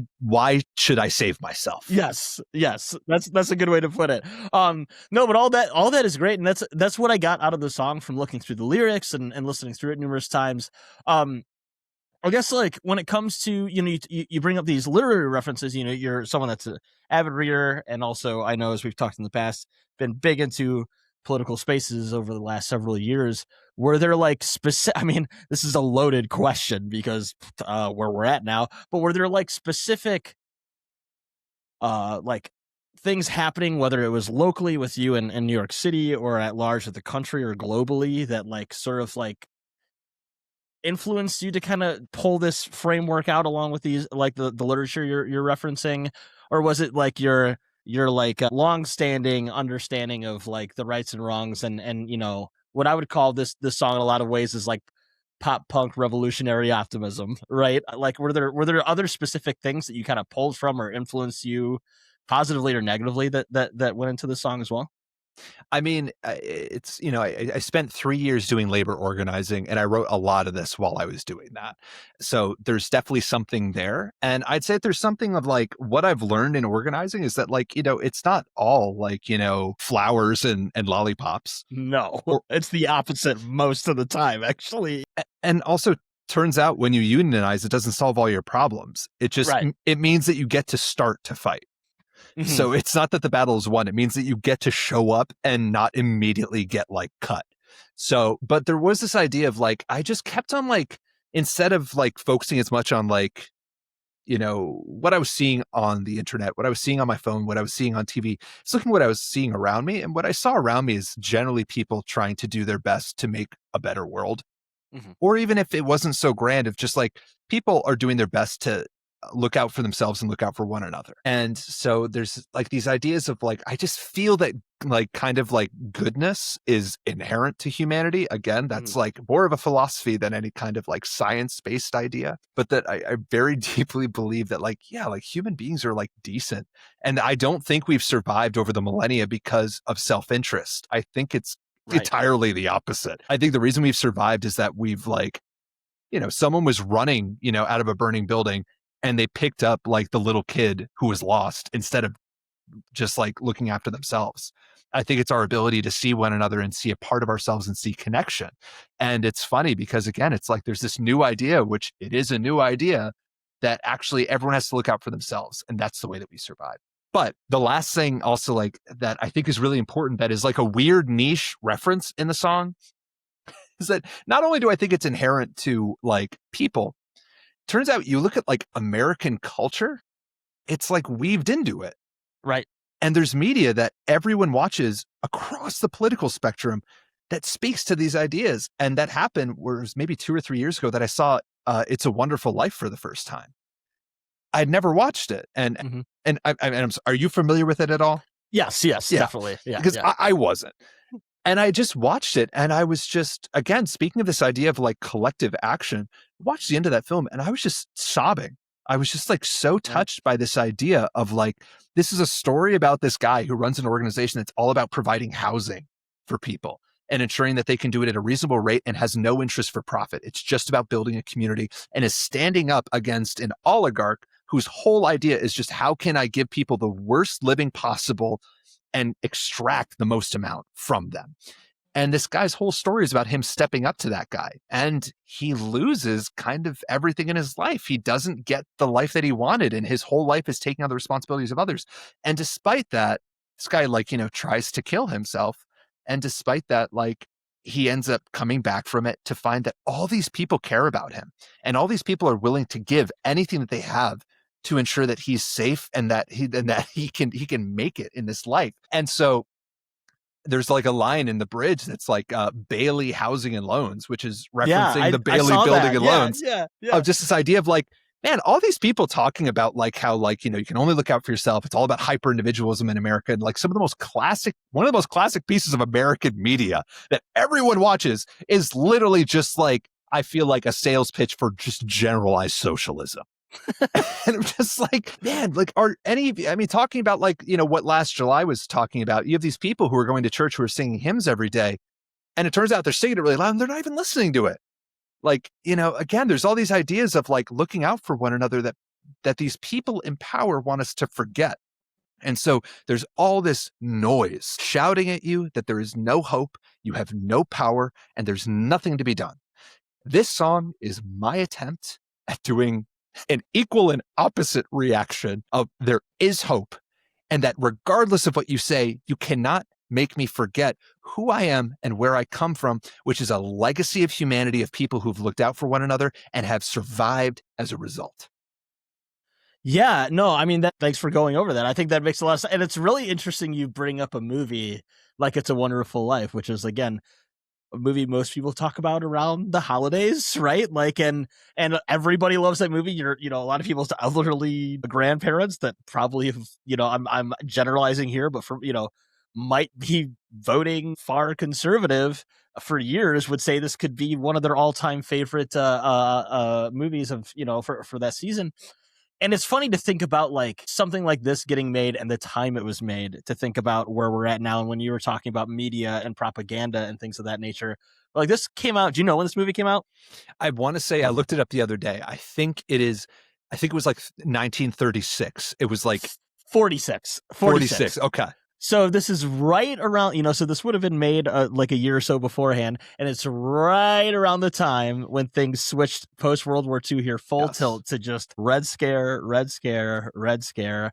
should I save myself? Yes. That's a good way to put it. No, but all that is great, and that's what I got out of the song from looking through the lyrics and listening through it numerous times. I guess like when it comes to, you bring up these literary references, you're someone that's an avid reader, and also I know, as we've talked in the past, been big into political spaces over the last several years. Were there like specific, I mean, this is a loaded question because where we're at now, but were there like specific like things happening, whether it was locally with you in New York City or at large with the country or globally, that like sort of like influenced you to kind of pull this framework out along with these, like the literature you're referencing? Or was it like your like long-standing understanding of like the rights and wrongs and what I would call this song in a lot of ways is like pop punk revolutionary optimism, right? Like were there other specific things that you kind of pulled from or influenced you positively or negatively that went into the song as well? I mean, it's, I spent 3 years doing labor organizing, and I wrote a lot of this while I was doing that. So there's definitely something there. And I'd say there's something of like what I've learned in organizing is that like, it's not all like, flowers and lollipops. No, it's the opposite most of the time, actually. And also, turns out when you unionize, it doesn't solve all your problems. It just, it means that you get to start to fight. Mm-hmm. So it's not that the battle is won. It means that you get to show up and not immediately get like cut. So, but there was this idea of like, I just kept on like, instead of like focusing as much on like, what I was seeing on the internet, what I was seeing on my phone, what I was seeing on TV, it's looking at what I was seeing around me. And what I saw around me is generally people trying to do their best to make a better world. Mm-hmm. Or even if it wasn't so grand, if just like people are doing their best to look out for themselves and look out for one another. And so there's like these ideas of like, I just feel that like kind of like goodness is inherent to humanity. Again, that's like more of a philosophy than any kind of like science-based idea, but that I very deeply believe that like, yeah, like human beings are like decent. And I don't think we've survived over the millennia because of self-interest. I think it's entirely the opposite. I think the reason we've survived is that we've like, someone was running, out of a burning building, and they picked up like the little kid who was lost instead of just like looking after themselves. I think it's our ability to see one another and see a part of ourselves and see connection. And it's funny because again, it's like there's this new idea, which it is a new idea, that actually everyone has to look out for themselves. And that's the way that we survive. But the last thing also like that I think is really important, that is like a weird niche reference in the song, is that not only do I think it's inherent to like people, turns out you look at like American culture, it's like weaved into it. Right. And there's media that everyone watches across the political spectrum that speaks to these ideas. And that happened was maybe 2 or 3 years ago that I saw It's a Wonderful Life for the first time. I'd never watched it. And are you familiar with it at all? Yes, definitely. Yeah, because I wasn't. And I just watched it, and I was just, again, speaking of this idea of like collective action, watched the end of that film and I was just sobbing. I was just like so touched by this idea of like, this is a story about this guy who runs an organization that's all about providing housing for people and ensuring that they can do it at a reasonable rate and has no interest for profit. It's just about building a community, and is standing up against an oligarch whose whole idea is just, how can I give people the worst living possible and extract the most amount from them? And this guy's whole story is about him stepping up to that guy. And he loses kind of everything in his life. He doesn't get the life that he wanted, and his whole life is taking on the responsibilities of others. And despite that, this guy like, tries to kill himself. And despite that, like, he ends up coming back from it to find that all these people care about him, and all these people are willing to give anything that they have to ensure that he's safe and that he can make it in this life. And so there's like a line in the bridge that's like Bailey Housing and Loans, which is referencing the Bailey Building and Loans. Of just this idea of like, man, all these people talking about like how like, you can only look out for yourself. It's all about hyper individualism in America. And like one of the most classic pieces of American media that everyone watches is literally just like, I feel like a sales pitch for just generalized socialism. And I'm just like, man, like, are any of you, I mean, talking about like, what last July was talking about, you have these people who are going to church who are singing hymns every day. And it turns out they're singing it really loud and they're not even listening to it. Like, again, there's all these ideas of like looking out for one another that these people in power want us to forget. And so there's all this noise shouting at you that there is no hope, you have no power, and there's nothing to be done. This song is my attempt at doing an equal and opposite reaction of there is hope, and that regardless of what you say, you cannot make me forget who I am and where I come from, which is a legacy of humanity, of people who've looked out for one another and have survived as a result. Yeah, no, I mean, thanks for going over that. I think that makes a lot of sense. And it's really interesting you bring up a movie like It's a Wonderful Life, which is, again, a movie most people talk about around the holidays, right? Like, and everybody loves that movie. A lot of people's elderly grandparents that probably have, I'm generalizing here, but might be voting far conservative for years, would say this could be one of their all-time favorite movies of, for that season. And it's funny to think about like something like this getting made and the time it was made, to think about where we're at now. And when you were talking about media and propaganda and things of that nature, like this came out. Do you know when this movie came out? I want to say, I looked it up the other day. I think it was like 1936. It was like 46. 46. Okay. So this is right around, so this would have been made like a year or so beforehand, and it's right around the time when things switched post World War II here, full tilt to just Red Scare,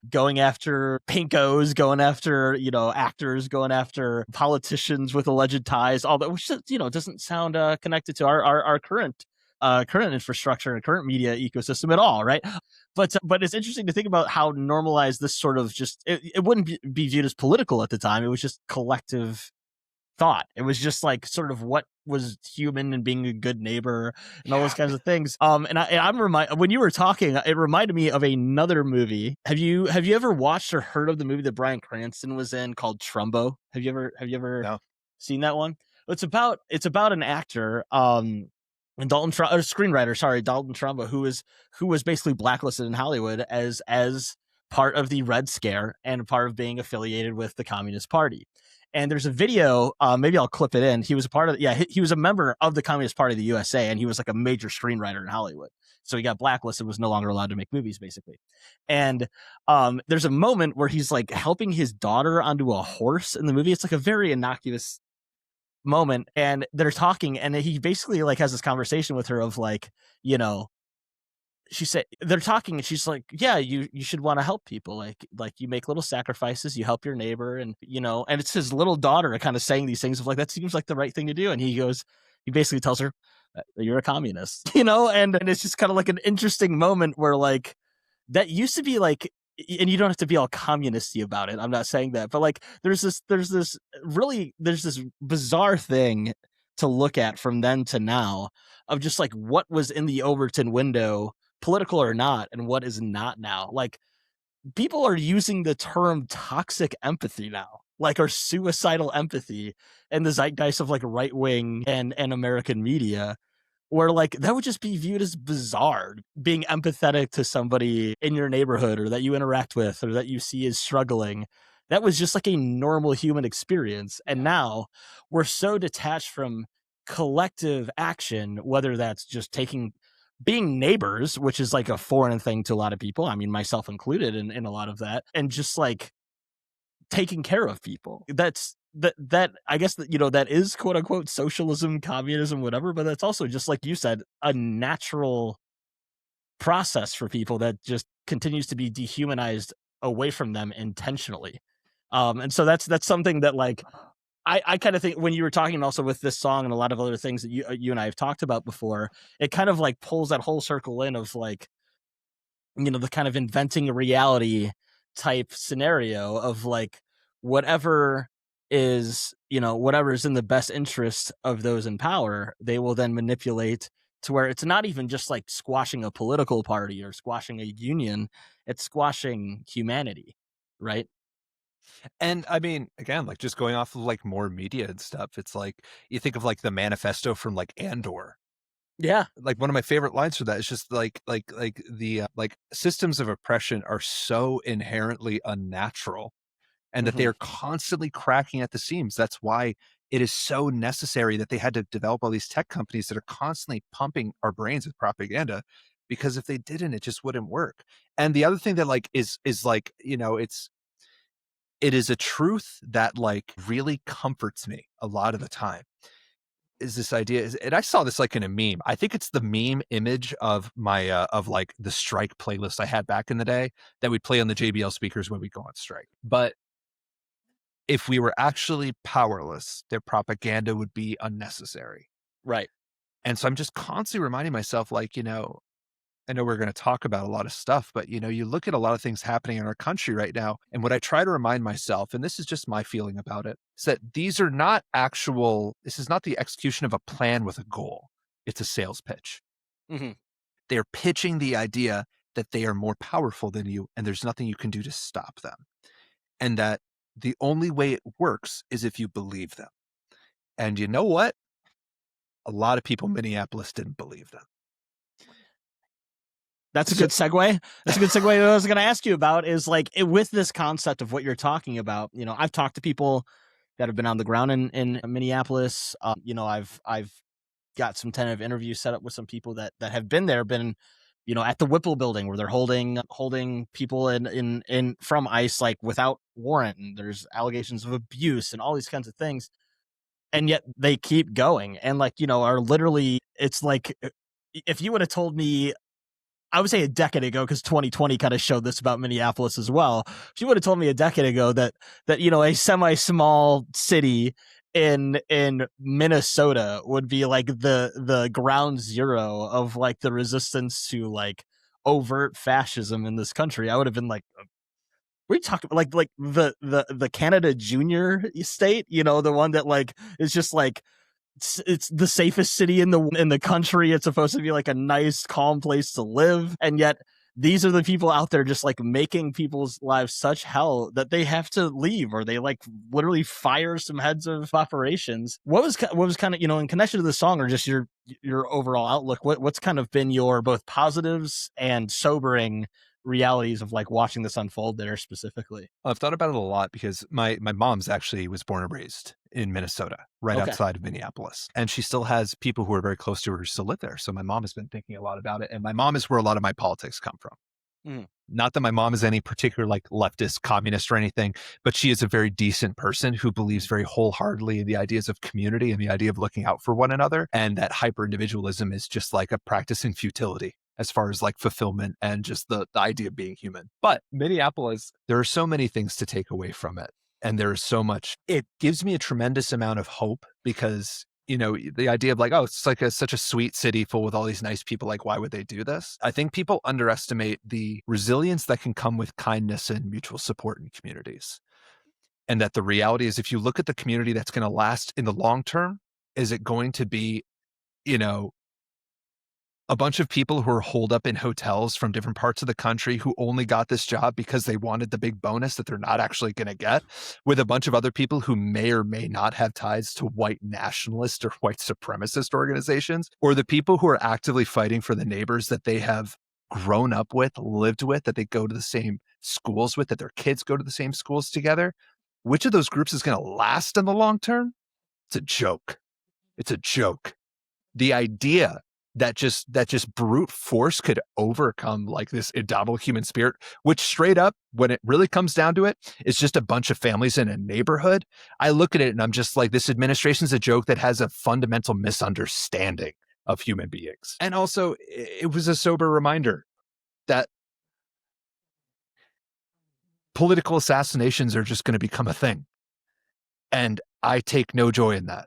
going after pinkos, going after, actors, going after politicians with alleged ties, all that, which, doesn't sound connected to our current infrastructure and current media ecosystem at all, right? But it's interesting to think about how normalized this sort of just it wouldn't be viewed as political at the time. It was just collective thought. It was just like sort of what was human and being a good neighbor and all those kinds of things. And I'm reminded, when you were talking, it reminded me of another movie. Have you ever watched or heard of the movie that Bryan Cranston was in called Trumbo? Have you ever seen that one? It's about an actor, and Dalton Trumbo, who was basically blacklisted in Hollywood as part of the Red Scare and part of being affiliated with the Communist Party. And there's a video, maybe I'll clip it in. He was he was a member of the Communist Party of the USA, and he was like a major screenwriter in Hollywood. So he got blacklisted, was no longer allowed to make movies, basically. And there's a moment where he's like helping his daughter onto a horse in the movie. It's like a very innocuous moment, and they're talking, and he basically like has this conversation with her of like, she said, they're talking, and she's like, yeah, you should want to help people, like you make little sacrifices, you help your neighbor, and and it's his little daughter kind of saying these things of like, that seems like the right thing to do. And he basically tells her, you're a communist, and it's just kind of like an interesting moment where like that used to be like, and you don't have to be all communisty about it, I'm not saying that, but like there's this bizarre thing to look at from then to now of just like what was in the Overton window, political or not, and what is not now. Like people are using the term toxic empathy now, like, or suicidal empathy in the zeitgeist of like right wing and American media, where like that would just be viewed as bizarre, being empathetic to somebody in your neighborhood or that you interact with or that you see is struggling. That was just like a normal human experience. And now we're so detached from collective action, whether that's just being neighbors, which is like a foreign thing to a lot of people. I mean, myself included in a lot of that, and just like taking care of people. That I guess that is quote unquote socialism, communism, whatever, but that's also, just like you said, a natural process for people that just continues to be dehumanized away from them intentionally. And so that's something that like I kind of think, when you were talking also with this song and a lot of other things that you and I have talked about before, it kind of like pulls that whole circle in of like, the kind of inventing a reality type scenario of like whatever is in the best interest of those in power, they will then manipulate to where it's not even just like squashing a political party or squashing a union, it's squashing humanity, right? And I mean, again, like just going off of like more media and stuff, it's like you think of like the manifesto from like Andor. Yeah. Like one of my favorite lines for that is just like the like systems of oppression are so inherently unnatural, and that they are constantly cracking at the seams. That's why it is so necessary that they had to develop all these tech companies that are constantly pumping our brains with propaganda, because if they didn't, it just wouldn't work. And the other thing that like is like, it is a truth that like really comforts me a lot of the time, is this idea and I saw this like in a meme. I think it's the meme image of my of like the strike playlist I had back in the day that we'd play on the JBL speakers when we go on strike. But if we were actually powerless, their propaganda would be unnecessary. Right. And so I'm just constantly reminding myself, like, I know we're going to talk about a lot of stuff, but you look at a lot of things happening in our country right now. And what I try to remind myself, and this is just my feeling about it, is that this is not the execution of a plan with a goal. It's a sales pitch. Mm-hmm. They're pitching the idea that they are more powerful than you, and there's nothing you can do to stop them. And that the only way it works is if you believe them. And you know what? A lot of people in Minneapolis didn't believe them. That's a good segue. That's a good segue. What I was going to ask you about is like with this concept of what you're talking about. You know, I've talked to people that have been on the ground in Minneapolis. You know, I've got some tentative interviews set up with some people that have been there, you know, at the Whipple building where they're holding people in from ICE like without warrant, and there's allegations of abuse and all these kinds of things, and yet they keep going and like, you know, are literally, it's like if you would have told me, I would say a decade ago, because 2020 kind of showed this about Minneapolis as well. If you would have told me a decade ago that you know, a semi-small city in Minnesota would be like the ground zero of like the resistance to like overt fascism in this country, I would have been like, we talk like the Canada Junior state, you know, the one that like is just like it's the safest city in the country. It's supposed to be like a nice, calm place to live, and yet these are the people out there just like making people's lives such hell that they have to leave, or they like literally fire some heads of operations. What was kind of, you know, in connection to the song, or just your overall outlook? What's kind of been your both positives and sobering realities of like watching this unfold there specifically? I've thought about it a lot because my mom's actually was born and raised in Minnesota, right outside of Minneapolis. And she still has people who are very close to her who still live there. So my mom has been thinking a lot about it. And my mom is where a lot of my politics come from. Not that my mom is any particular like leftist communist or anything, but she is a very decent person who believes very wholeheartedly in the ideas of community and the idea of looking out for one another. And that hyper individualism is just like a practice in futility as far as like fulfillment and just the idea of being human. But Minneapolis, there are so many things to take away from it. And there is so much, it gives me a tremendous amount of hope because, you know, the idea of like, oh, it's like such a sweet city full with all these nice people. Like, why would they do this? I think people underestimate the resilience that can come with kindness and mutual support in communities. And that the reality is, if you look at the community that's going to last in the long term, is it going to be, you know, a bunch of people who are holed up in hotels from different parts of the country who only got this job because they wanted the big bonus that they're not actually going to get, with a bunch of other people who may or may not have ties to white nationalist or white supremacist organizations, or the people who are actively fighting for the neighbors that they have grown up with, lived with, that they go to the same schools with, that their kids go to the same schools together. Which of those groups is going to last in the long term? It's a joke. It's a joke. The idea that just brute force could overcome like this indomitable human spirit, which straight up, when it really comes down to it, is just a bunch of families in a neighborhood. I look at it and I'm just like, this administration's a joke that has a fundamental misunderstanding of human beings. And also, it was a sober reminder that political assassinations are just going to become a thing. And I take no joy in that.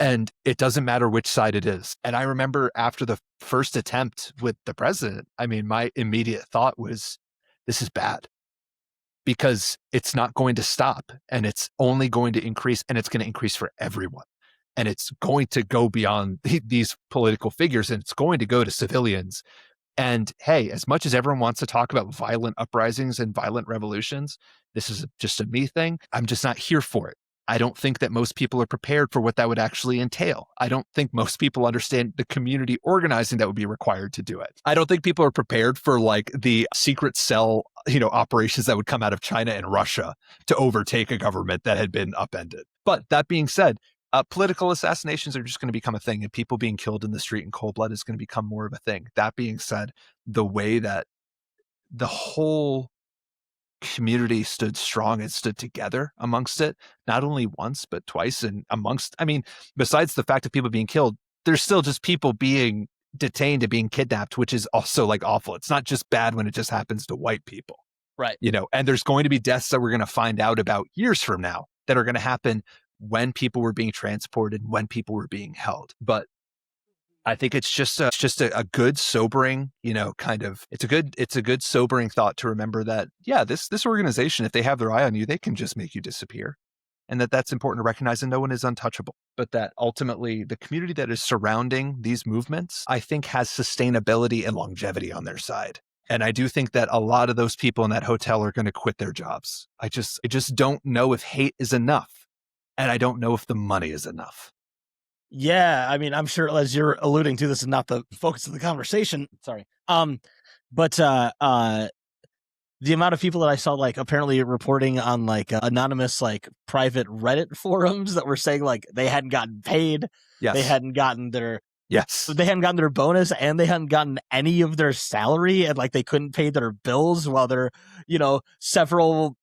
And it doesn't matter which side it is. And I remember after the first attempt with the president, I mean, my immediate thought was, this is bad because it's not going to stop and it's only going to increase, and it's going to increase for everyone. And it's going to go beyond these political figures, and it's going to go to civilians. And hey, as much as everyone wants to talk about violent uprisings and violent revolutions, this is just a me thing. I'm just not here for it. I don't think that most people are prepared for what that would actually entail. I don't think most people understand the community organizing that would be required to do it. I don't think people are prepared for like the secret cell, you know, operations that would come out of China and Russia to overtake a government that had been upended. But that being said, political assassinations are just going to become a thing, and people being killed in the street in cold blood is going to become more of a thing. That being said, the way that the whole community stood strong and stood together amongst it, not only once, but twice. And amongst, I mean, besides the fact of people being killed, there's still just people being detained and being kidnapped, which is also like awful. It's not just bad when it just happens to white people. Right. You know, and there's going to be deaths that we're going to find out about years from now that are going to happen when people were being transported, when people were being held. But I think it's just a good sobering, you know, kind of, it's a good sobering thought to remember that, yeah, this organization, if they have their eye on you, they can just make you disappear. And that's important to recognize, and no one is untouchable. But that ultimately the community that is surrounding these movements, I think, has sustainability and longevity on their side. And I do think that a lot of those people in that hotel are going to quit their jobs. I just don't know if hate is enough. And I don't know if the money is enough. Yeah, I mean, I'm sure, as you're alluding to, this is not the focus of the conversation. Sorry. But the amount of people that I saw like apparently reporting on like anonymous like private Reddit forums that were saying like they hadn't gotten paid, Yes. they hadn't gotten their Yes. they hadn't gotten their bonus, and they hadn't gotten any of their salary, and like they couldn't pay their bills while they're several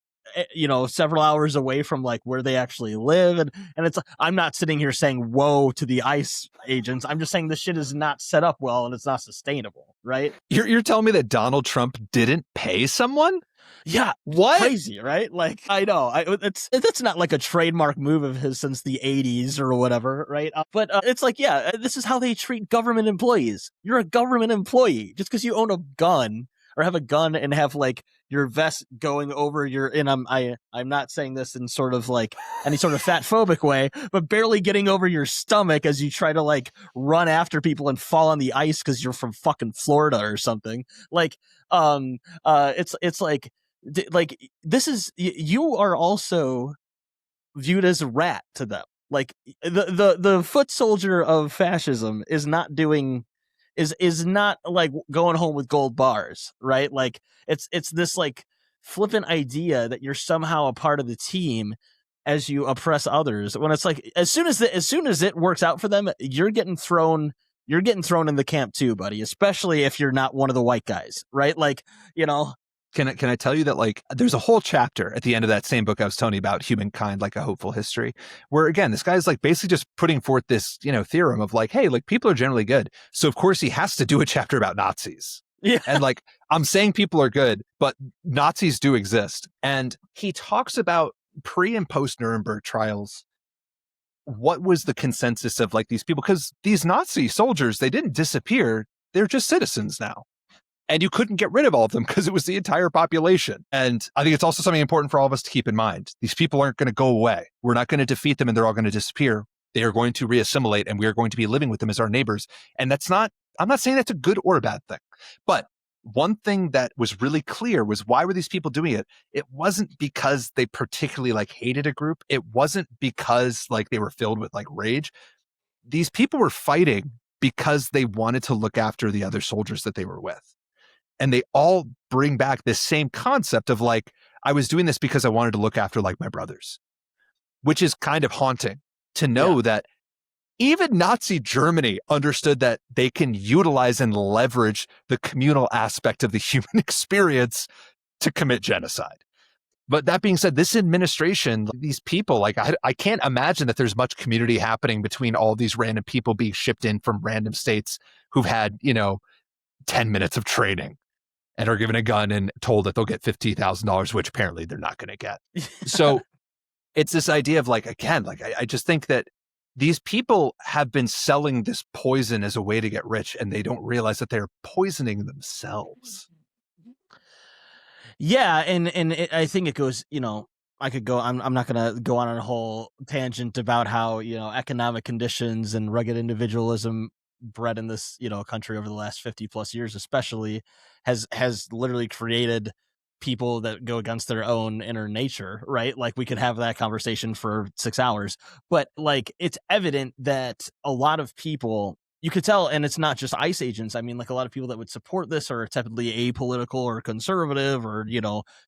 hours away from like where they actually live, and it's I'm not sitting here saying woe to the ICE agents. I'm just saying this shit is not set up well and it's not sustainable, right? You're telling me that Donald Trump didn't pay someone? Yeah, what? Crazy, right? Like I know, that's not like a trademark move of his since the '80s or whatever, right? But it's like, yeah, this is how they treat government employees. You're a government employee just because you own a gun or have a gun and have like your vest going over your. And I'm not saying this in sort of like any sort of fat phobic way, but barely getting over your stomach as you try to like run after people and fall on the ice because you're from fucking Florida or something. Like, it's like this is, you are also viewed as a rat to them. Like the foot soldier of fascism is not like going home with gold bars, right? Like it's this like flippant idea that you're somehow a part of the team as you oppress others, when it's like as soon as it works out for them, you're getting thrown in the camp too, buddy, especially if you're not one of the white guys, right? Like, Can I tell you that like there's a whole chapter at the end of that same book I was telling you about, Humankind, like a Hopeful History, where again, this guy's like basically just putting forth this, theorem of like, hey, like people are generally good. So of course he has to do a chapter about Nazis. Yeah. And like, I'm saying people are good, but Nazis do exist. And he talks about pre and post Nuremberg trials. What was the consensus of like these people? Because these Nazi soldiers, they didn't disappear. They're just citizens now. And you couldn't get rid of all of them because it was the entire population. And I think it's also something important for all of us to keep in mind. These people aren't going to go away. We're not going to defeat them and they're all going to disappear. They are going to reassimilate and we are going to be living with them as our neighbors. And I'm not saying that's a good or a bad thing. But one thing that was really clear was, why were these people doing it? It wasn't because they particularly like hated a group. It wasn't because like they were filled with like rage. These people were fighting because they wanted to look after the other soldiers that they were with. And they all bring back this same concept of like, I was doing this because I wanted to look after like my brothers, which is kind of haunting to know that even Nazi Germany understood that they can utilize and leverage the communal aspect of the human experience to commit genocide. But that being said, this administration, these people, like I can't imagine that there's much community happening between all these random people being shipped in from random states who've had, 10 minutes of training and are given a gun and told that they'll get $50,000, which apparently they're not going to get. So it's this idea of like, again, like I just think that these people have been selling this poison as a way to get rich, and they don't realize that they're poisoning themselves. Yeah, and I think it goes, I could go, I'm not going to go on a whole tangent about how, economic conditions and rugged individualism bred in this, country over the last 50 plus years, especially has literally created people that go against their own inner nature, right? Like we could have that conversation for 6 hours, but like, it's evident that a lot of people, you could tell, and it's not just ICE agents. I mean, like a lot of people that would support this are typically apolitical or conservative, or,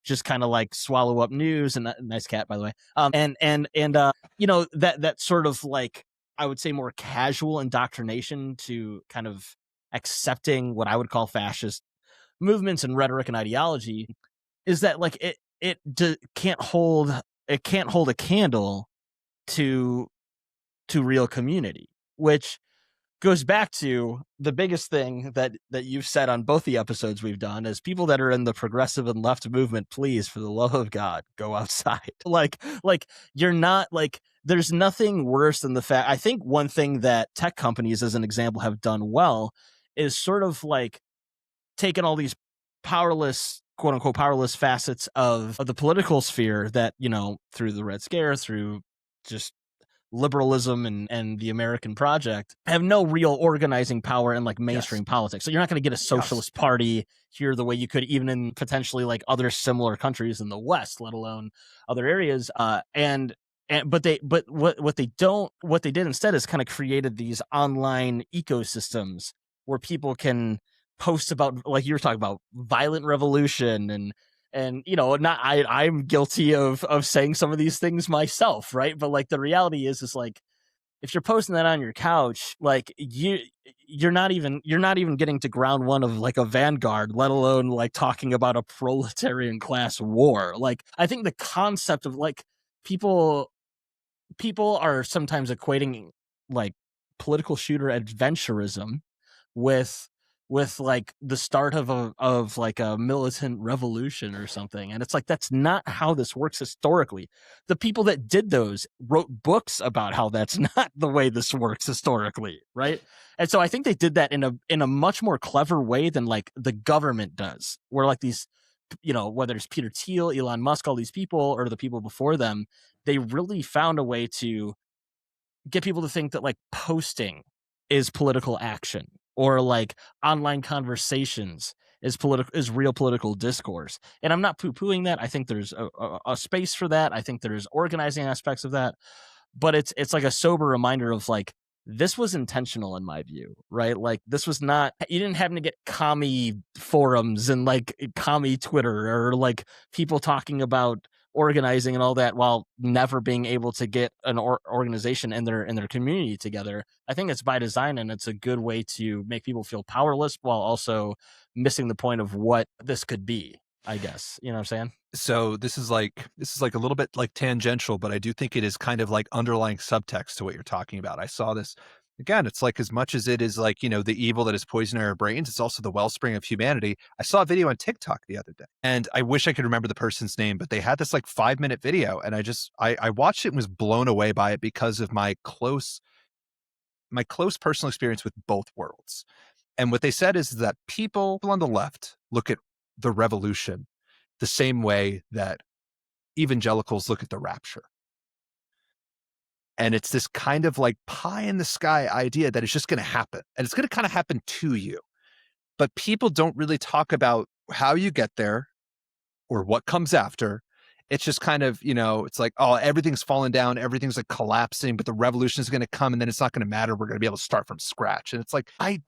just kind of like swallow up news. And nice cat, by the way. That sort of like, I would say more casual indoctrination to kind of accepting what I would call fascist movements and rhetoric and ideology is that like it can't hold a candle to real community, which goes back to the biggest thing that you've said on both the episodes we've done is people that are in the progressive and left movement, please, for the love of God, go outside. Like you're not like, there's nothing worse than the fact, I think one thing that tech companies as an example have done well is sort of like taken all these powerless, quote unquote, powerless facets of the political sphere that, through the Red Scare, through just liberalism and the American project, have no real organizing power in like mainstream politics. So you're not going to get a socialist party here the way you could even in potentially like other similar countries in the West, let alone other areas. But what they did instead is kind of created these online ecosystems where people can posts about, like you were talking about, violent revolution and not I'm guilty of saying some of these things myself, right? But like the reality is like, if you're posting that on your couch, like you're not even getting to ground one of like a vanguard, let alone like talking about a proletarian class war. Like I think the concept of like people are sometimes equating like political shooter adventurism with like the start of like a militant revolution or something, and it's like that's not how this works historically. The people that did those wrote books about how that's not the way this works historically, right? And so I think they did that in a much more clever way than like the government does, where like these, whether it's Peter Thiel, Elon Musk, all these people, or the people before them, they really found a way to get people to think that like posting is political action, or like online conversations is real political discourse. And I'm not poo-pooing that. I think there's a space for that. I think there's organizing aspects of that, but it's like a sober reminder of like, this was intentional in my view, right? Like this was not, you didn't happen to get commie forums and like commie Twitter or like people talking about organizing and all that while never being able to get an organization in their community together. I think it's by design, and it's a good way to make people feel powerless while also missing the point of what this could be, I guess. You know what I'm saying? So this is like a little bit like tangential, but I do think it is kind of like underlying subtext to what you're talking about. I saw this. Again, it's like as much as it is like, the evil that is poisoning our brains, it's also the wellspring of humanity. I saw a video on TikTok the other day, and I wish I could remember the person's name, but they had this like 5-minute video, and I watched it and was blown away by it because of my close personal experience with both worlds. And what they said is that people on the left look at the revolution the same way that evangelicals look at the rapture. And it's this kind of like pie in the sky idea that it's just going to happen, and it's going to kind of happen to you. But people don't really talk about how you get there or what comes after. It's just kind of, it's like, oh, everything's falling down, everything's like collapsing, but the revolution is going to come, and then it's not going to matter. We're going to be able to start from scratch. And it's like, I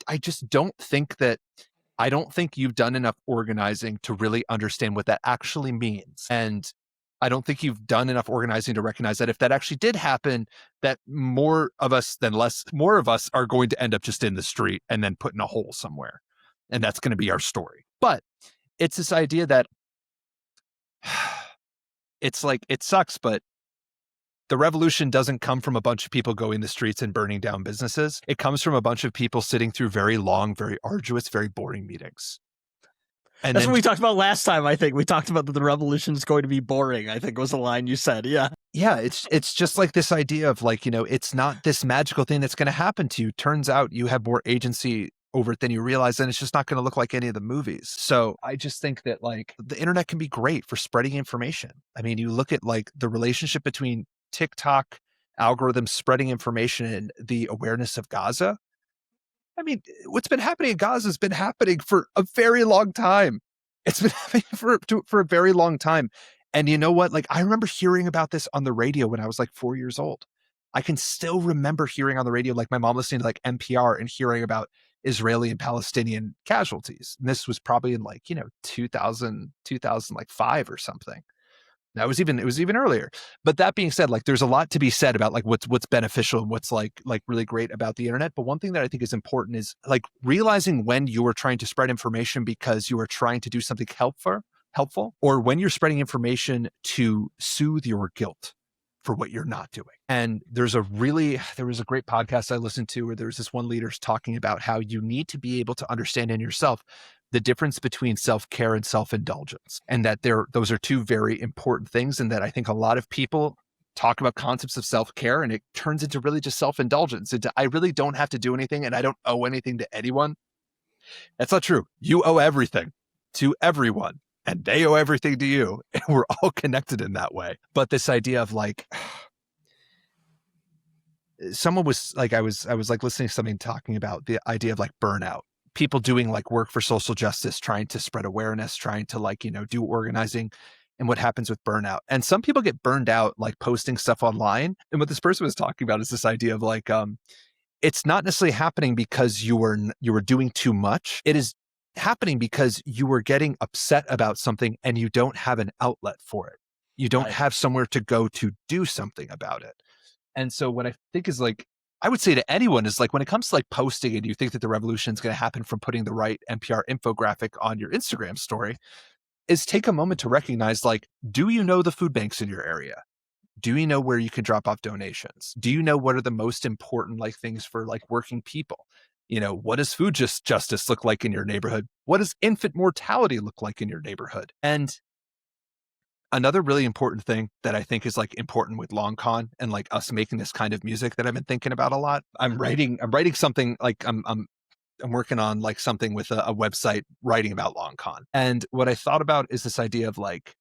don't think you've done enough organizing to really understand what that actually means. And I don't think you've done enough organizing to recognize that if that actually did happen, that more of us are going to end up just in the street and then put in a hole somewhere. And that's going to be our story. But it's this idea that it's like, it sucks, but the revolution doesn't come from a bunch of people going the streets and burning down businesses. It comes from a bunch of people sitting through very long, very arduous, very boring meetings. And that's what we talked about last time. I think we talked about that the revolution is going to be boring, I think was the line you said. Yeah. Yeah. It's just like this idea of like, it's not this magical thing that's going to happen to you. Turns out you have more agency over it than you realize, and it's just not going to look like any of the movies. So I just think that like the internet can be great for spreading information. I mean, you look at like the relationship between TikTok algorithms spreading information and the awareness of Gaza. I mean, what's been happening in Gaza has been happening for a very long time. It's been happening for a very long time. And you know what? Like, I remember hearing about this on the radio when I was like 4 years old. I can still remember hearing on the radio, like my mom listening to like NPR and hearing about Israeli and Palestinian casualties. And this was probably in like, 2005 or something. It was even earlier. But that being said, like there's a lot to be said about like what's beneficial and what's like really great about the internet. But one thing that I think is important is like realizing when you are trying to spread information because you are trying to do something helpful, or when you're spreading information to soothe your guilt for what you're not doing. And there was a great podcast I listened to where there was this one leader talking about how you need to be able to understand in yourself the difference between self-care and self-indulgence, and that those are two very important things. And that I think a lot of people talk about concepts of self-care and it turns into really just self-indulgence. I really don't have to do anything and I don't owe anything to anyone. That's not true. You owe everything to everyone and they owe everything to you. And we're all connected in that way. But this idea of like, someone was like, I was like listening to something talking about the idea of like burnout. People doing like work for social justice, trying to spread awareness, trying to like, do organizing, and what happens with burnout. And some people get burned out like posting stuff online. And what this person was talking about is this idea of like, it's not necessarily happening because you were doing too much. It is happening because you were getting upset about something and you don't have an outlet for it. You don't have somewhere to go to do something about it. And so what I think is like, I would say to anyone is like, when it comes to like posting and you think that the revolution is going to happen from putting the right NPR infographic on your Instagram story, is take a moment to recognize, like, do you know the food banks in your area? Do you know where you can drop off donations? Do you know what are the most important like things for like working people? You know, what does food justice look like in your neighborhood? What does infant mortality look like in your neighborhood? And another really important thing that I think is like important with Long Con and like us making this kind of music that I've been thinking about a lot. I'm writing something like I'm working on like something with a website writing about Long Con. And what I thought about is this idea of like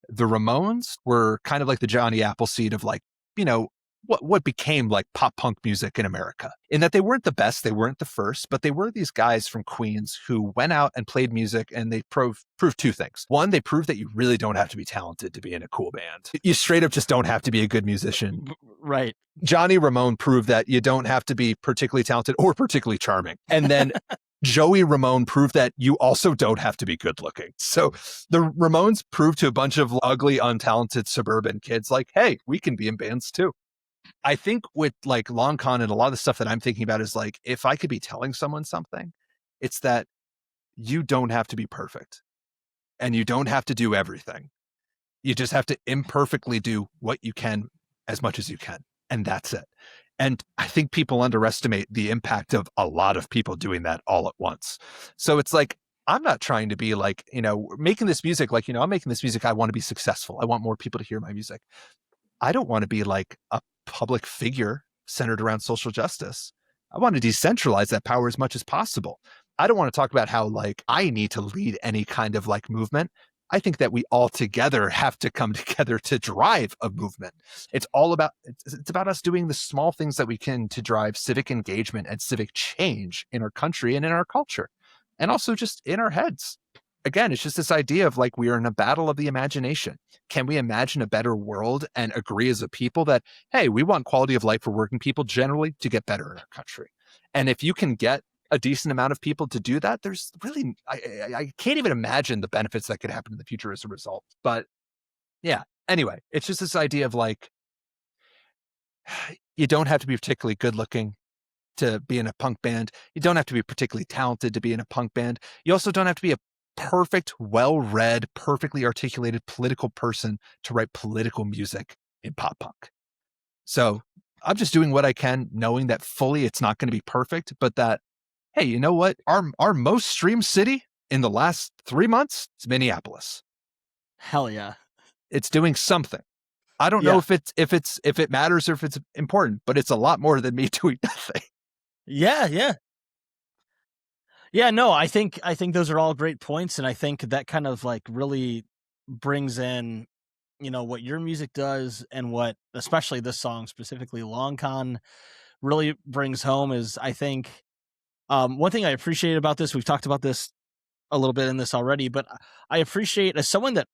the Ramones were kind of like the Johnny Appleseed of like, you know, what became like pop punk music in America, in that they weren't the best, they weren't the first, but they were these guys from Queens who went out and played music, and they proved two things. One, they proved that you really don't have to be talented to be in a cool band. You straight up just don't have to be a good musician. Right. Johnny Ramone proved that you don't have to be particularly talented or particularly charming. And then Joey Ramone proved that you also don't have to be good looking. So the Ramones proved to a bunch of ugly, untalented suburban kids like, hey, we can be in bands too. I think with like Long Con and a lot of the stuff that I'm thinking about is like, if I could be telling someone something, it's that you don't have to be perfect and you don't have to do everything. You just have to imperfectly do what you can as much as you can. And that's it. And I think people underestimate the impact of a lot of people doing that all at once. So it's like, I'm not trying to be like, you know, making this music, like, you know, I'm making this music. I want to be successful. I want more people to hear my music. I don't want to be like a public figure centered around social justice. I want to decentralize that power as much as possible. I don't want to talk about how like I need to lead any kind of like movement. I think that we all together have to come together to drive a movement. It's about us doing the small things that we can to drive civic engagement and civic change in our country and in our culture, and also just in our heads. Again, it's just this idea of like, we are in a battle of the imagination. Can we imagine a better world and agree as a people that, hey, we want quality of life for working people generally to get better in our country? And if you can get a decent amount of people to do that, there's really, I can't even imagine the benefits that could happen in the future as a result. But yeah, anyway, it's just this idea of like, you don't have to be particularly good looking to be in a punk band. You don't have to be particularly talented to be in a punk band. You also don't have to be a perfect, well-read, perfectly articulated political person to write political music in pop punk. So I'm just doing what I can, knowing that fully it's not going to be perfect, but that, hey, you know what? Our most streamed city in the last 3 months is Minneapolis. Hell yeah. It's doing something. I don't know if it matters or if it's important, but it's a lot more than me doing nothing. Yeah. Yeah, no, I think those are all great points, and I think that kind of like really brings in, you know, what your music does and what especially this song specifically Long Con really brings home is, I think, one thing I appreciate about this, we've talked about this a little bit in this already, but I appreciate, as someone that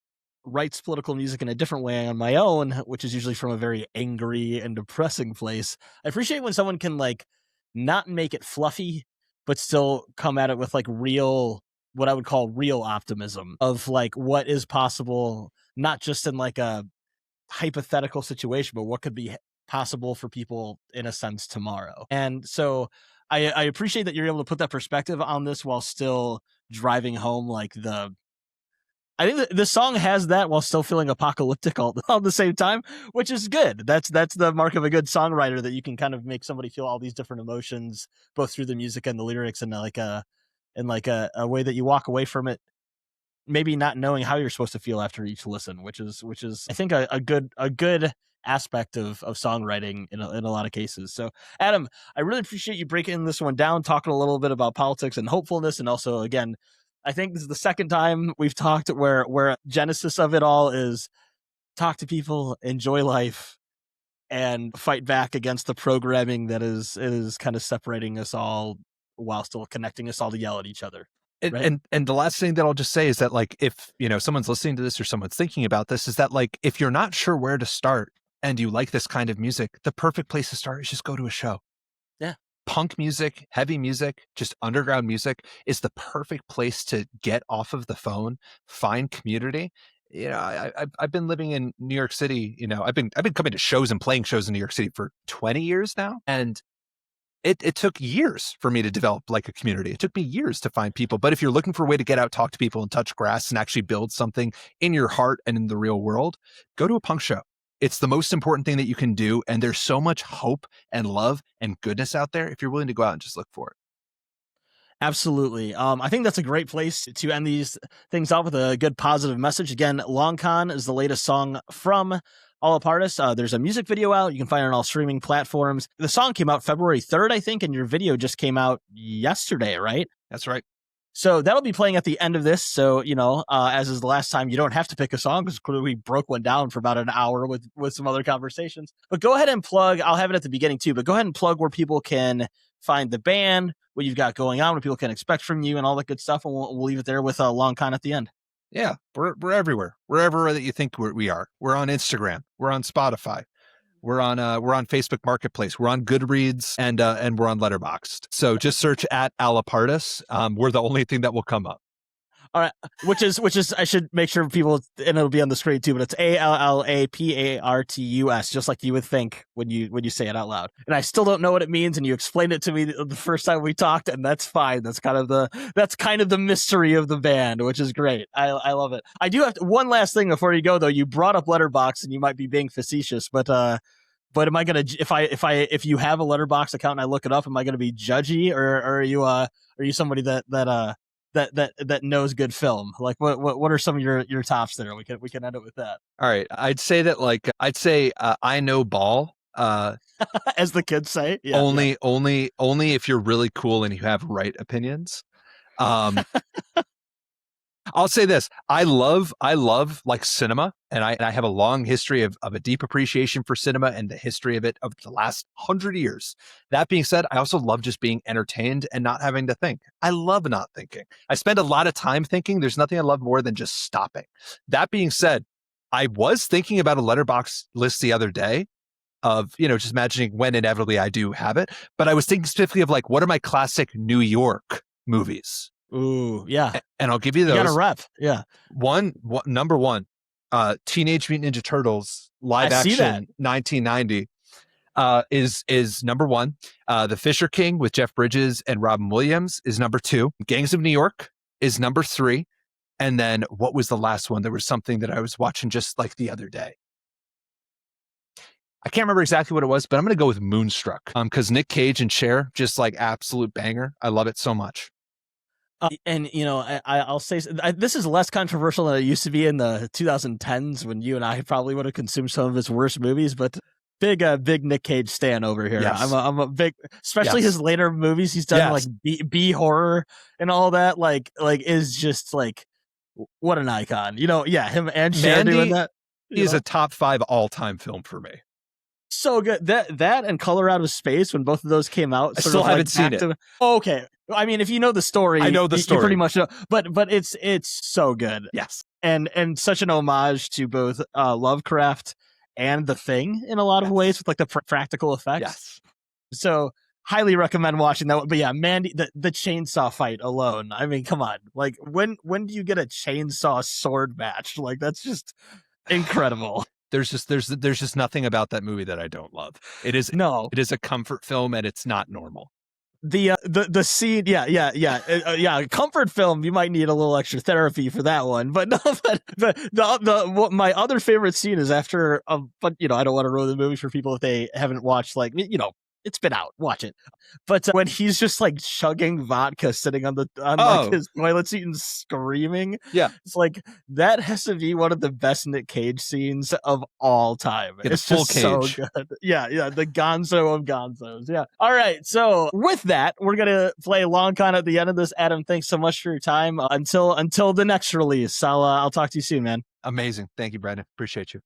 writes political music in a different way on my own, which is usually from a very angry and depressing place, I appreciate when someone can like not make it fluffy, but still come at it with like real, what I would call real optimism of like what is possible, not just in like a hypothetical situation, but what could be possible for people in a sense tomorrow. And so I appreciate that you're able to put that perspective on this while still driving home like I think the song has that while still feeling apocalyptic all the same time, which is good. That's the mark of a good songwriter, that you can kind of make somebody feel all these different emotions, both through the music and the lyrics, and like a way that you walk away from it, maybe not knowing how you're supposed to feel after each listen, which is I think a good aspect of songwriting in a lot of cases. So Adam, I really appreciate you breaking this one down, talking a little bit about politics and hopefulness, and also again, I think this is the second time we've talked where genesis of it all is talk to people, enjoy life, and fight back against the programming that is kind of separating us all while still connecting us all to yell at each other. Right? And the last thing that I'll just say is that, like, if, you know, someone's listening to this or someone's thinking about this, is that, like, if you're not sure where to start and you like this kind of music, the perfect place to start is just go to a show. Yeah. punk music, heavy music, just underground music is the perfect place to get off of the phone, find community. I've been living in New York City. I've been coming to shows and playing shows in New York City for 20 years now, and it took years for me to develop like a community. It took me years to find people. But if you're looking for a way to get out, talk to people, and touch grass, and actually build something in your heart and in the real world, go to a punk show. It's the most important thing that you can do. And there's so much hope and love and goodness out there if you're willing to go out and just look for it. Absolutely. I think that's a great place to end these things off with a good positive message. Again, Long Con is the latest song from Allapartus. There's a music video out. You can find it on all streaming platforms. The song came out February 3rd, I think, and your video just came out yesterday, right? That's right. So that'll be playing at the end of this. So, as is the last time, you don't have to pick a song because clearly we broke one down for about an hour with some other conversations. But go ahead and plug. I'll have it at the beginning too, but go ahead and plug where people can find the band, what you've got going on, what people can expect from you and all that good stuff. And we'll leave it there with a Long Con at the end. Yeah, we're everywhere. Wherever that you think we are. We're on Instagram. We're on Spotify. We're on Facebook Marketplace. We're on Goodreads and we're on Letterboxd. So just search at Allapartus. We're the only thing that will come up. All right, which is I should make sure people, and it'll be on the screen too, but it's Allapartus, just like you would think when you say it out loud. And I still don't know what it means, and you explained it to me the first time we talked, and that's fine. That's kind of the mystery of the band, which is great. I love it. I do have one last thing before you go though. You brought up Letterboxd, and you might be being facetious, but am I gonna, if you have a Letterboxd account and I look it up, am I gonna be judgy, or are you somebody that knows good film? Like what are some of your tops there? We can end it with that. All right. I'd say I know ball. As the kids say. Yeah, only if you're really cool and you have right opinions. I'll say this. I love like cinema, and I have a long history of a deep appreciation for cinema and the history of it of the last 100 years. That being said, I also love just being entertained and not having to think. I love not thinking. I spend a lot of time thinking. There's nothing I love more than just stopping. That being said, I was thinking about a Letterboxd list the other day of, just imagining when inevitably I do have it. But I was thinking specifically of like, what are my classic New York movies? Ooh, yeah. And I'll give you those. You got a rep. Yeah. Number one, Teenage Mutant Ninja Turtles live action 1990 is number one. The Fisher King with Jeff Bridges and Robin Williams is number two. Gangs of New York is number three. And then what was the last one? There was something that I was watching just like the other day. I can't remember exactly what it was, but I'm going to go with Moonstruck because Nick Cage and Cher, just like absolute banger. I love it so much. I'll say this is less controversial than it used to be in the 2010s when you and I probably would have consumed some of his worst movies, but big Nick Cage stan over here. Yes. I'm a big, especially his later movies he's done, like B horror and all that, like is just like, what an icon. Him and Cher doing that. He's a top 5 all-time film for me. So good. That and Color Out of Space, when both of those came out. I still haven't seen it. Okay. I mean, if you know the story, I know the story. You pretty much know. But it's so good. Yes. And such an homage to both Lovecraft and The Thing in a lot of ways with like the practical effects. Yes. So highly recommend watching that one. But yeah, Mandy, the chainsaw fight alone. I mean, come on. Like when do you get a chainsaw sword match? Like that's just incredible. There's just nothing about that movie that I don't love. It is a comfort film, and it's not normal. The scene, comfort film. You might need a little extra therapy for that one, but no. But what my other favorite scene is after. But I don't want to ruin the movie for people if they haven't watched. Like it's been out. Watch it. But when he's just like chugging vodka, sitting on like his toilet seat and screaming, it's like that has to be one of the best Nick Cage scenes of all time. It's full just Cage. So good. Yeah, the Gonzo of Gonzos. Yeah. All right. So with that, we're gonna play Long Con at the end of this. Adam, thanks so much for your time. Until the next release, I'll talk to you soon, man. Amazing. Thank you, Brandon. Appreciate you.